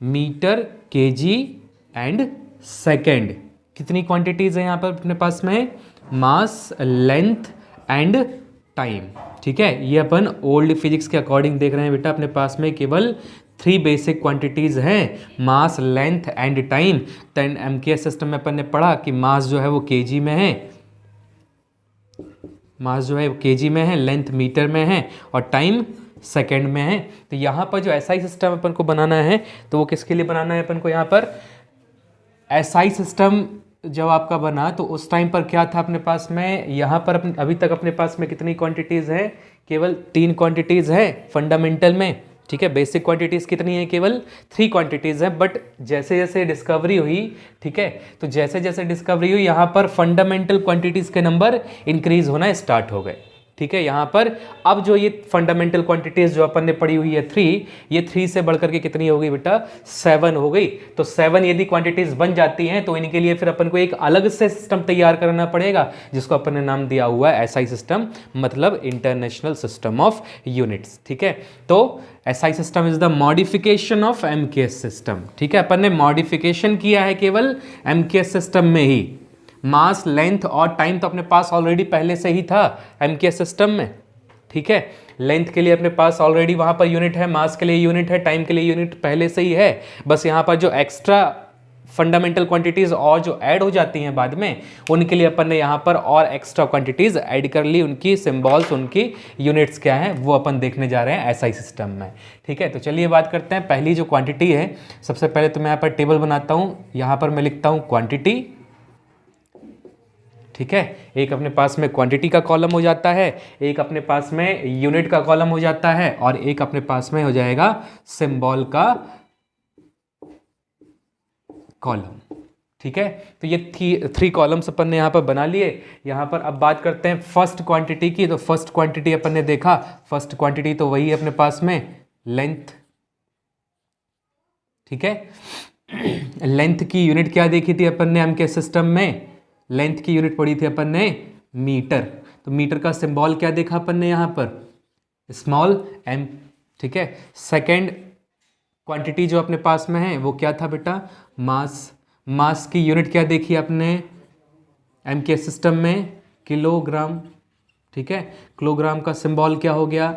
मीटर, केजी एंड सेकेंड। कितनी क्वांटिटीज है यहाँ पर अपने पास में, मास, लेंथ एंड टाइम। ठीक है, ये अपन ओल्ड फिजिक्स के अकॉर्डिंग देख रहे हैं बेटा, अपने पास में केवल 3 बेसिक क्वांटिटीज हैं, mass, length and time. Then MKS system में अपन ने पढ़ा कि मास जो है वो केजी में है, मास जो है वो केजी में है, लेंथ मीटर में है और टाइम सेकेंड में है। तो यहाँ पर जो एसआई सिस्टम अपन को बनाना है, तो वो किसके लिए बनाना है अपन को, यहाँ पर एसआई सिस्टम जब आपका बना तो उस टाइम पर क्या था अपने पास में, यहाँ पर अभी तक अपने पास में कितनी क्वांटिटीज़ हैं, केवल 3 क्वांटिटीज़ हैं फंडामेंटल में। ठीक है, बेसिक क्वांटिटीज़ कितनी है, केवल 3 क्वांटिटीज़ हैं। बट जैसे जैसे डिस्कवरी हुई, ठीक है, तो जैसे जैसे डिस्कवरी हुई यहाँ पर फंडामेंटल क्वांटिटीज़ के नंबर इंक्रीज होना स्टार्ट हो गए। ठीक है, यहाँ पर अब जो ये फंडामेंटल क्वांटिटीज जो अपन ने पढ़ी हुई है 3, ये 3 से बढ़कर के कितनी हो गई बेटा, 7 हो गई। तो 7 यदि क्वांटिटीज बन जाती हैं तो इनके लिए फिर अपन को एक अलग से सिस्टम तैयार करना पड़ेगा, जिसको अपन ने नाम दिया हुआ है एसआई सिस्टम, मतलब इंटरनेशनल सिस्टम ऑफ यूनिट्स। ठीक है, तो SI system is the modification of MKS system. ठीक है, अपन ने मॉडिफिकेशन किया है केवल एमकेएस सिस्टम में ही। मास, लेंथ और टाइम तो अपने पास ऑलरेडी पहले से ही था एमकेएस सिस्टम में। ठीक है, लेंथ के लिए अपने पास ऑलरेडी वहाँ पर यूनिट है, मास के लिए यूनिट है, टाइम के लिए यूनिट पहले से ही है। बस यहाँ पर जो एक्स्ट्रा फंडामेंटल क्वांटिटीज़ और जो ऐड हो जाती हैं बाद में, उनके लिए अपन ने यहाँ पर और एक्स्ट्रा क्वांटिटीज़ ऐड कर ली, उनकी सिम्बॉल्स, उनकी यूनिट्स क्या हैं वो अपन देखने जा रहे हैं एसआई सिस्टम में। ठीक है, तो चलिए बात करते हैं पहली जो क्वांटिटी है। सबसे पहले तो मैं यहाँ पर टेबल बनाता हूँ, यहाँ पर मैं लिखता हूँ क्वांटिटी। ठीक है, एक अपने पास में क्वांटिटी का कॉलम हो जाता है, एक अपने पास में यूनिट का कॉलम हो जाता है और एक अपने पास में हो जाएगा सिंबल का कॉलम। ठीक है, तो ये 3 कॉलम्स अपन ने यहाँ पर बना लिए। यहाँ पर अब बात करते हैं फर्स्ट क्वांटिटी की। तो फर्स्ट क्वांटिटी अपन ने देखा, फर्स्ट क्वांटिटी तो वही है अपने पास में लेंथ। ठीक है, लेंथ की यूनिट क्या देखी थी अपन ने एमकेएस सिस्टम में, लेंथ की यूनिट पढ़ी थी अपन ने मीटर। तो मीटर का सिंबल क्या देखा अपन ने यहाँ पर, स्मॉल m। ठीक है, सेकंड क्वांटिटी जो अपने पास में है वो क्या था बेटा, मास। मास की यूनिट क्या देखी आपने एमकेएस सिस्टम में, किलोग्राम। ठीक है, किलोग्राम का सिंबल क्या हो गया,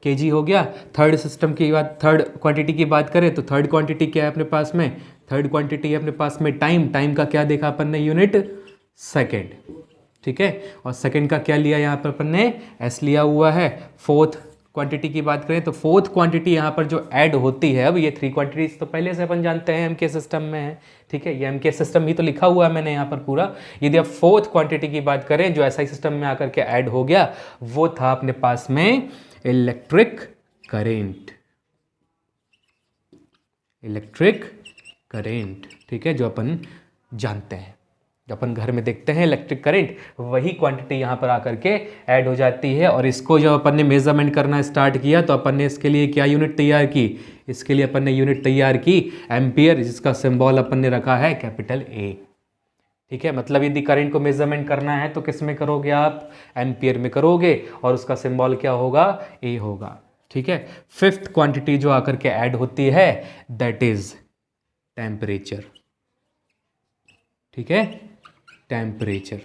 केजी हो गया। थर्ड सिस्टम की बात, थर्ड क्वांटिटी की बात करें तो थर्ड क्वांटिटी क्या है अपने पास में, थर्ड क्वांटिटी है अपने पास में टाइम। टाइम का क्या देखा अपन ने यूनिट, सेकेंड। ठीक है। और सेकंड का क्या लिया यहाँ पर अपन ने, एस लिया हुआ है। फोर्थ क्वांटिटी की बात करें तो फोर्थ क्वांटिटी यहाँ पर जो ऐड होती है, अब ये 3 क्वांटिटीज तो पहले से अपन जानते हैं एमके सिस्टम में है, ठीक है, ये एमके सिस्टम ही तो लिखा हुआ है मैंने यहाँ पर पूरा। यदि आप फोर्थ क्वांटिटी की बात करें जो एसआई सिस्टम में आकर के ऐड हो गया, वो था अपने पास में इलेक्ट्रिक करेंट, इलेक्ट्रिक करेंट, ठीक है, जो अपन जानते हैं, जो अपन घर में देखते हैं इलेक्ट्रिक करंट, वही क्वांटिटी यहाँ पर आकर के ऐड हो जाती है। और इसको जब अपन ने मेजरमेंट करना स्टार्ट किया तो अपन ने इसके लिए क्या यूनिट तैयार की, इसके लिए अपन ने यूनिट तैयार की एम्पियर, जिसका सिंबल अपन ने रखा है कैपिटल ए, ठीक है। मतलब यदि करंट को मेजरमेंट करना है तो किस में करोगे आप, एम्पियर में करोगे, और उसका सिंबल क्या होगा, ए होगा, ठीक है। फिफ्थ क्वांटिटी जो आकर के ऐड होती है दैट इज टेम्परेचर, ठीक है, टेम्परेचर।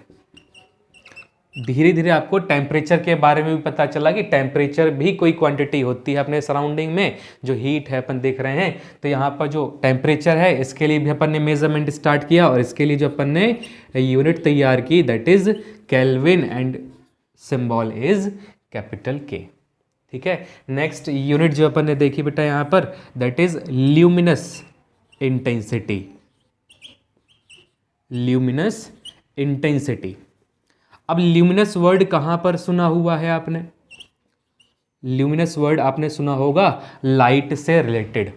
धीरे धीरे आपको टेम्परेचर के बारे में भी पता चला कि टेम्परेचर भी कोई क्वांटिटी होती है अपने सराउंडिंग में, जो हीट है अपन देख रहे हैं, तो यहाँ पर जो टेम्परेचर है इसके लिए भी अपन ने मेजरमेंट स्टार्ट किया, और इसके लिए जो अपन ने यूनिट तैयार की that is kelvin and symbol is capital के, ठीक है। नेक्स्ट यूनिट जो अपन ने देखी बेटा यहाँ पर that is luminous intensity, luminous intensity. अब ल्यूमिनस वर्ड कहाँ पर सुना हुआ है आपने, ल्यूमिनस वर्ड आपने सुना होगा लाइट से रिलेटेड,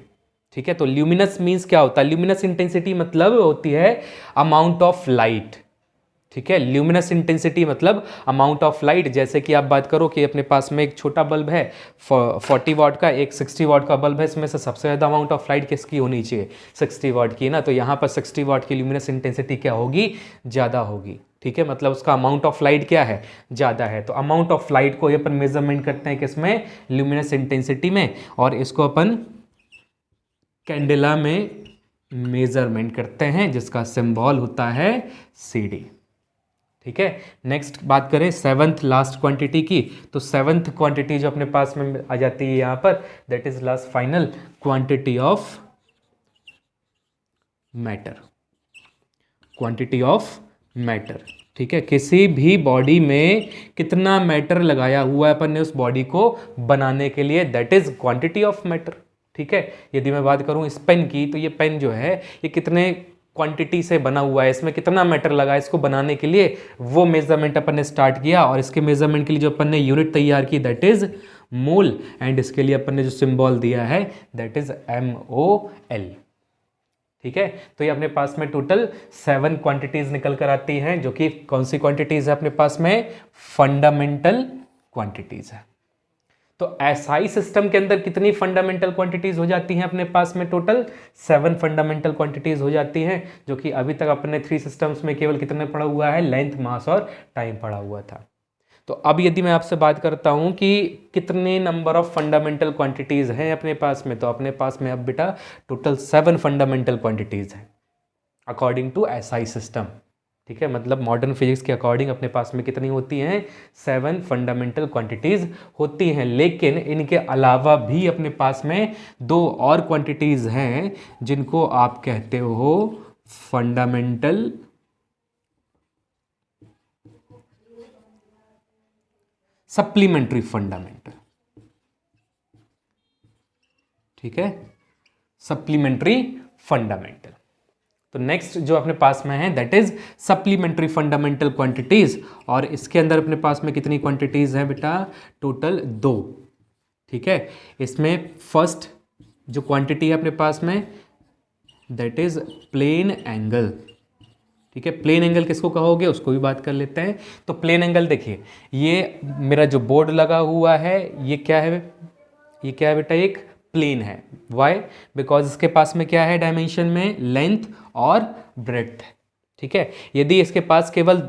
ठीक है। तो ल्यूमिनस मीन्स क्या होता है, ल्यूमिनस इंटेंसिटी मतलब होती है अमाउंट ऑफ लाइट, ठीक है। ल्यूमिनस इंटेंसिटी मतलब अमाउंट ऑफ लाइट। जैसे कि आप बात करो कि अपने पास में एक छोटा बल्ब है 40 वाट का, एक 60 वाट का बल्ब है, इसमें से सबसे ज़्यादा अमाउंट ऑफ लाइट किसकी होनी चाहिए, 60 वाट की ना, तो यहाँ पर 60 वाट की ल्यूमिनस इंटेंसिटी क्या होगी, ज़्यादा होगी, ठीक है। मतलब उसका अमाउंट ऑफ लाइट क्या है, ज़्यादा है। तो अमाउंट ऑफ लाइट को अपन मेजरमेंट करते हैं किसमें, ल्यूमिनस इंटेंसिटी में, और इसको अपन कैंडेला में मेजरमेंट करते हैं, जिसका सिंबल होता है CD, ठीक है। नेक्स्ट बात करें सेवंथ लास्ट क्वांटिटी की, तो सेवंथ क्वांटिटी जो अपने पास में आ जाती है यहाँ पर that is last final quantity of matter, quantity of matter, ठीक है। किसी भी बॉडी में कितना मैटर लगाया हुआ है अपन ने उस बॉडी को बनाने के लिए, that is quantity of matter, ठीक है। यदि मैं बात करूं इस पेन की, तो ये पेन जो है ये कितने क्वांटिटी से बना हुआ है, इसमें कितना मैटर लगा है इसको बनाने के लिए, वो मेजरमेंट अपन ने स्टार्ट किया। और इसके मेजरमेंट के लिए जो अपन ने यूनिट तैयार की दैट इज मोल, एंड इसके लिए अपन ने जो सिंबल दिया है दैट इज MOL, ठीक है। तो ये अपने पास में टोटल 7 क्वांटिटीज निकल कर आती हैं, जो कि कौन सी क्वांटिटीज है अपने पास में, फंडामेंटल क्वांटिटीज है। तो एसआई सिस्टम के अंदर कितनी फंडामेंटल क्वांटिटीज हो जाती हैं अपने पास में, टोटल 7 फंडामेंटल क्वांटिटीज हो जाती हैं, जो कि अभी तक अपने 3 सिस्टम्स में केवल कितने पड़ा हुआ है, लेंथ, मास और टाइम पड़ा हुआ था। तो अब यदि मैं आपसे बात करता हूं कि कितने नंबर ऑफ फंडामेंटल क्वांटिटीज हैं अपने पास में, तो अपने पास में अब बेटा टोटल 7 फंडामेंटल क्वांटिटीज हैं अकॉर्डिंग टू एसआई सिस्टम, ठीक है। मतलब मॉडर्न फिजिक्स के अकॉर्डिंग अपने पास में कितनी होती हैं, 7 फंडामेंटल क्वांटिटीज होती हैं। लेकिन इनके अलावा भी अपने पास में 2 और क्वांटिटीज हैं जिनको आप कहते हो फंडामेंटल सप्लीमेंट्री फंडामेंटल, ठीक है, सप्लीमेंट्री फंडामेंटल। तो नेक्स्ट जो अपने पास में है that is supplementary fundamental quantities, और इसके अंदर अपने पास में कितनी क्वांटिटीज हैं बेटा, टोटल 2, ठीक है। इसमें फर्स्ट जो क्वांटिटी है अपने पास में दैट इज प्लेन एंगल, ठीक है। प्लेन एंगल किसको कहोगे उसको भी बात कर लेते हैं। तो प्लेन एंगल देखिए, ये मेरा जो बोर्ड लगा हुआ है ये क्या है, ये क्या है बेटा, एक प्लेन है। वाई, बिकॉज इसके पास में क्या है डायमेंशन में, लेंथ और ब्रेड्थ, ठीक है। यदि इसके पास केवल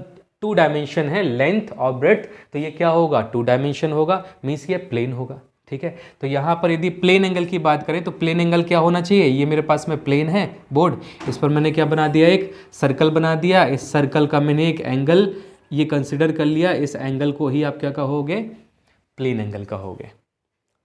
2 डायमेंशन है, लेंथ और ब्रेड्थ, तो ये क्या होगा, 2 डायमेंशन होगा, मीन्स ये प्लेन होगा, ठीक है। तो यहाँ पर यदि प्लेन एंगल की बात करें तो प्लेन एंगल क्या होना चाहिए, ये मेरे पास में प्लेन है बोर्ड, इस पर मैंने क्या बना दिया, एक सर्कल बना दिया, इस सर्कल का मैंने एक एंगल ये कंसिडर कर लिया, इस एंगल को ही आप क्या कहोगे, प्लेन एंगल कहोगे,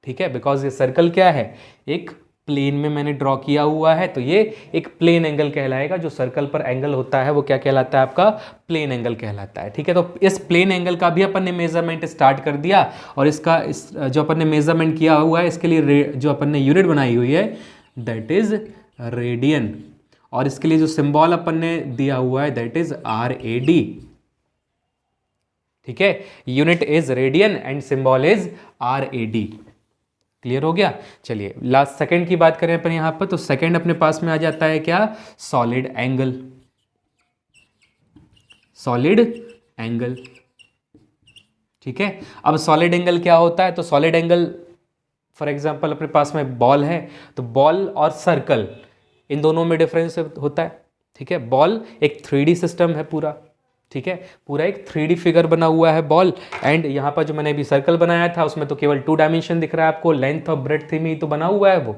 ठीक है। बिकॉज ये सर्कल क्या है, एक प्लेन में मैंने ड्रॉ किया हुआ है, तो ये एक प्लेन एंगल कहलाएगा। जो सर्कल पर एंगल होता है वो क्या कहलाता है, आपका प्लेन एंगल कहलाता है। ठीक है, तो इस प्लेन एंगल का भी अपन ने मेजरमेंट स्टार्ट कर दिया, और इसका जो अपन ने मेजरमेंट किया हुआ है इसके लिए जो अपन ने यूनिट बनाई हुई है दैट इज रेडियन, और इसके लिए जो सिंबल अपन ने दिया हुआ है दैट इज RAD। ठीक है, unit is radian and symbol is RAD। Clear हो गया। चलिए लास्ट सेकंड की बात करें अपन यहां पर, तो सेकंड अपने पास में आ जाता है क्या, सॉलिड एंगल। सॉलिड एंगल, ठीक है। अब सॉलिड एंगल क्या होता है, तो सॉलिड एंगल फॉर एग्जांपल अपने पास में बॉल है, तो बॉल और सर्कल इन दोनों में डिफरेंस होता है। ठीक है, बॉल एक 3D सिस्टम है पूरा, ठीक है, पूरा एक 3D फिगर बना हुआ है बॉल, एंड यहाँ पर जो मैंने अभी सर्कल बनाया था उसमें तो केवल 2 डायमेंशन दिख रहा है आपको, लेंथ और ब्रेड्थ में ही तो बना हुआ है वो।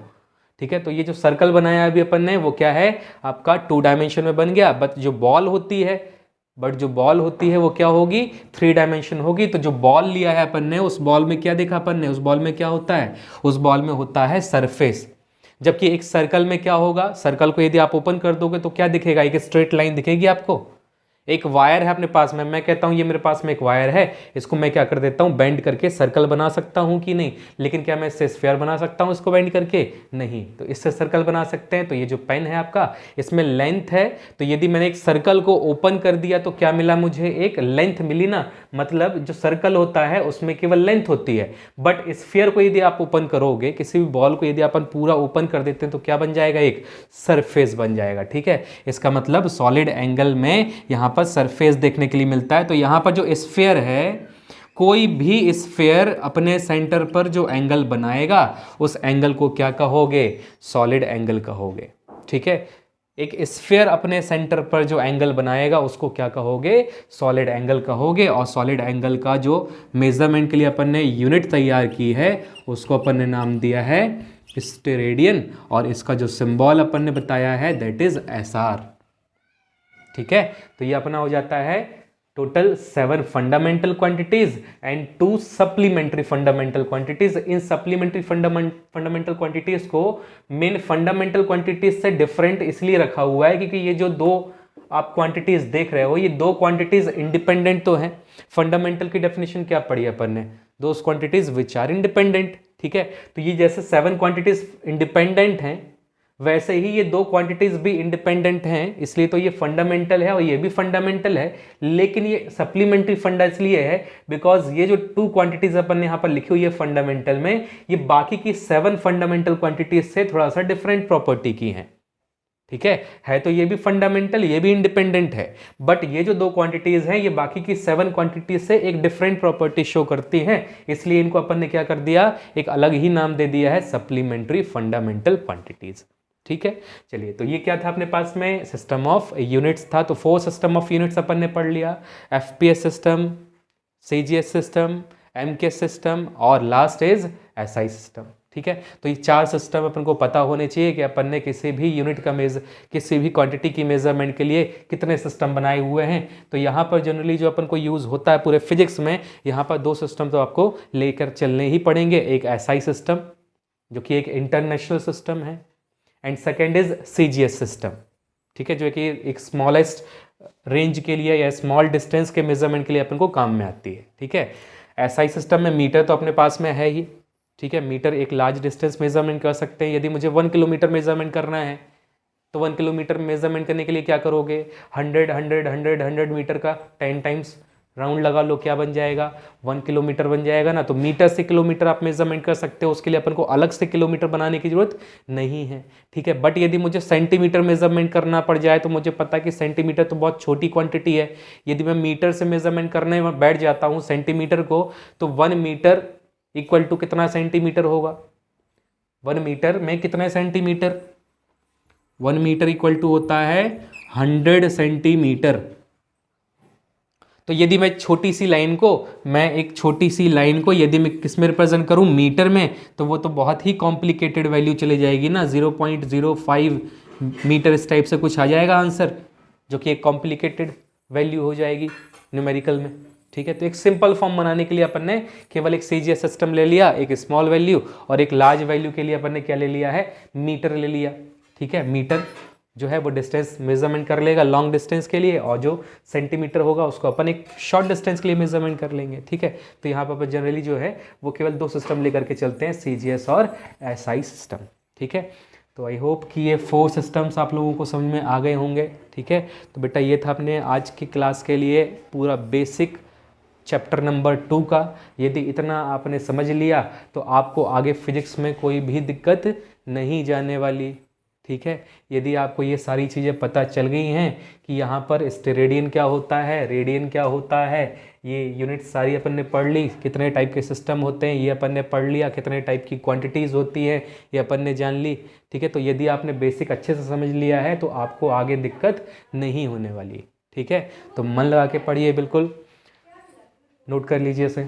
ठीक है, तो ये जो सर्कल बनाया है अभी अपन ने वो क्या है, आपका 2 डायमेंशन में बन गया। बट जो बॉल होती है वो क्या होगी, 3 डायमेंशन होगी। तो जो बॉल लिया है अपन ने, उस बॉल में क्या देखा अपन ने, उस बॉल में क्या होता है, उस बॉल में होता है सरफेस। जबकि एक सर्कल में क्या होगा, सर्कल को यदि आप ओपन कर दोगे तो क्या दिखेगा, एक स्ट्रेट लाइन दिखेगी आपको। एक वायर है अपने पास में, मैं कहता हूं ये मेरे पास में एक वायर है, इसको मैं क्या कर देता हूं, बेंड करके सर्कल बना सकता हूं कि नहीं। लेकिन क्या मैं इससे स्फीयर बना सकता हूं इसको बेंड करके, नहीं। तो इससे सर्कल बना सकते हैं। तो ये जो पेन है आपका, इसमें लेंथ है, तो यदि मैंने एक सर्कल को ओपन कर दिया तो क्या मिला मुझे, एक लेंथ मिली ना। मतलब जो सर्कल होता है उसमें केवल लेंथ होती है, बट स्फीयर को यदि आप ओपन करोगे, किसी भी बॉल को यदि अपन पूरा ओपन कर देते हैं तो क्या बन जाएगा, एक सरफेस बन जाएगा। ठीक है, इसका मतलब सॉलिड एंगल में यहां पर सरफेस देखने के लिए मिलता है। तो यहां पर जो स्फीयर है, कोई भी स्फीयर अपने सेंटर पर जो एंगल बनाएगा उस एंगल को क्या कहोगे, सॉलिड एंगल कहोगे। ठीक है, एक स्फीयर अपने सेंटर पर जो एंगल बनाएगा उसको क्या कहोगे, सॉलिड एंगल कहोगे। और सॉलिड एंगल का जो मेजरमेंट के लिए अपन ने यूनिट तैयार की है उसको अपन ने नाम दिया है स्टेरेडियन, और इसका जो सिंबल अपन ने बताया है दैट इज SR। ठीक है, तो ये अपना हो जाता है total 7 fundamental quantities and 2 supplementary fundamental quantities. In supplementary fundamental quantities को मेन फंडामेंटल क्वांटिटीज से डिफरेंट इसलिए रखा हुआ है क्योंकि ये जो 2 आप क्वांटिटीज देख रहे हो, ये 2 क्वांटिटीज इंडिपेंडेंट तो हैं। फंडामेंटल की डेफिनेशन क्या पढ़ी अपन ने, दोस क्वांटिटीज विच आर इंडिपेंडेंट। ठीक है, तो ये जैसे 7 क्वांटिटीज इंडिपेंडेंट हैं, वैसे ही ये 2 क्वांटिटीज भी इंडिपेंडेंट हैं, इसलिए तो ये फंडामेंटल है और ये भी फंडामेंटल है। लेकिन ये सप्लीमेंट्री फंडा इसलिए है बिकॉज ये जो 2 क्वांटिटीज अपन ने यहाँ पर लिखी हुई है फंडामेंटल में, ये बाकी की 7 फंडामेंटल क्वांटिटीज से थोड़ा सा डिफरेंट प्रॉपर्टी की हैं। ठीक है तो ये भी फंडामेंटल, ये भी इंडिपेंडेंट है, बट ये जो 2 क्वांटिटीज हैं ये बाकी की 7 क्वांटिटीज से एक डिफरेंट प्रॉपर्टी शो करती हैं, इसलिए इनको अपन ने क्या कर दिया, एक अलग ही नाम दे दिया है, सप्लीमेंट्री फंडामेंटल क्वांटिटीज। ठीक है, चलिए तो ये क्या था अपने पास में, सिस्टम ऑफ यूनिट्स था। तो 4 सिस्टम ऑफ यूनिट्स अपन ने पढ़ लिया, FPS system, CGS system, MKS system और लास्ट इज SI सिस्टम। ठीक है, तो ये 4 सिस्टम अपन को पता होने चाहिए कि अपन ने किसी भी यूनिट का किसी भी क्वांटिटी की मेजरमेंट के लिए कितने सिस्टम बनाए हुए हैं। तो यहाँ पर जनरली जो अपन को यूज़ होता है पूरे फिजिक्स में, यहाँ पर 2 सिस्टम तो आपको लेकर चलने ही पड़ेंगे। एक SI सिस्टम जो कि एक इंटरनेशनल सिस्टम है, and second is CGS system. ठीक है, जो कि एक स्मॉलेस्ट रेंज के लिए या स्मॉल डिस्टेंस के मेजरमेंट के लिए अपन को काम में आती है। ठीक है, SI सिस्टम में मीटर तो अपने पास में है ही। ठीक है, मीटर एक लार्ज डिस्टेंस मेजरमेंट कर सकते हैं। यदि मुझे 1 किलोमीटर मेजरमेंट करना है तो 1 किलोमीटर मेजरमेंट करने के लिए क्या करोगे, 100 मीटर का 10 टाइम्स राउंड लगा लो, क्या बन जाएगा, 1 किलोमीटर बन जाएगा ना। तो मीटर से किलोमीटर आप मेजरमेंट कर सकते हो, उसके लिए अपन को अलग से किलोमीटर बनाने की जरूरत नहीं है। ठीक है, बट यदि मुझे सेंटीमीटर मेजरमेंट करना पड़ जाए तो मुझे पता है कि सेंटीमीटर तो बहुत छोटी क्वांटिटी है। यदि मैं मीटर से मेजरमेंट करने में बैठ जाता हूँ सेंटीमीटर को, तो 1 मीटर इक्वल टू कितना सेंटीमीटर होगा, 1 मीटर में कितने सेंटीमीटर, 1 मीटर इक्वल टू होता है 100 सेंटीमीटर। तो यदि मैं एक छोटी सी लाइन को यदि मैं किस में रिप्रेजेंट करूं, मीटर में, तो वो तो बहुत ही कॉम्प्लिकेटेड वैल्यू चली जाएगी ना, 0.05 मीटर इस टाइप से कुछ आ जाएगा आंसर, जो कि एक कॉम्प्लिकेटेड वैल्यू हो जाएगी न्यूमेरिकल में। ठीक है। तो एक सिंपल फॉर्म बनाने के लिए अपन ने केवल एक CGS सिस्टम ले लिया, एक स्मॉल वैल्यू और एक लार्ज वैल्यू के लिए अपन ने क्या ले लिया है, मीटर ले लिया। ठीक है, मीटर जो है वो डिस्टेंस मेजरमेंट कर लेगा लॉन्ग डिस्टेंस के लिए, और जो सेंटीमीटर होगा उसको अपन एक शॉर्ट डिस्टेंस के लिए मेजरमेंट कर लेंगे। ठीक है, तो यहाँ पर जनरली जो है वो केवल दो सिस्टम लेकर के चलते हैं, CGS और SI सिस्टम। ठीक है, तो आई होप कि ये 4 सिस्टम्स आप लोगों को समझ में आ गए होंगे। ठीक है, तो बेटा ये था अपने आज की क्लास के लिए पूरा बेसिक चैप्टर नंबर 2 का। यदि इतना आपने समझ लिया तो आपको आगे फिजिक्स में कोई भी दिक्कत नहीं जाने वाली। ठीक है, यदि आपको ये सारी चीज़ें पता चल गई हैं कि यहाँ पर स्टेरेडियन क्या होता है, रेडियन क्या होता है, ये यूनिट सारी अपन ने पढ़ ली, कितने टाइप के सिस्टम होते हैं ये अपन ने पढ़ लिया, कितने टाइप की क्वांटिटीज़ होती है ये अपन ने जान ली। ठीक है, तो यदि आपने बेसिक अच्छे से समझ लिया है तो आपको आगे दिक्कत नहीं होने वाली। ठीक है, तो मन लगा के पढ़िए, बिल्कुल नोट कर लीजिए इसे।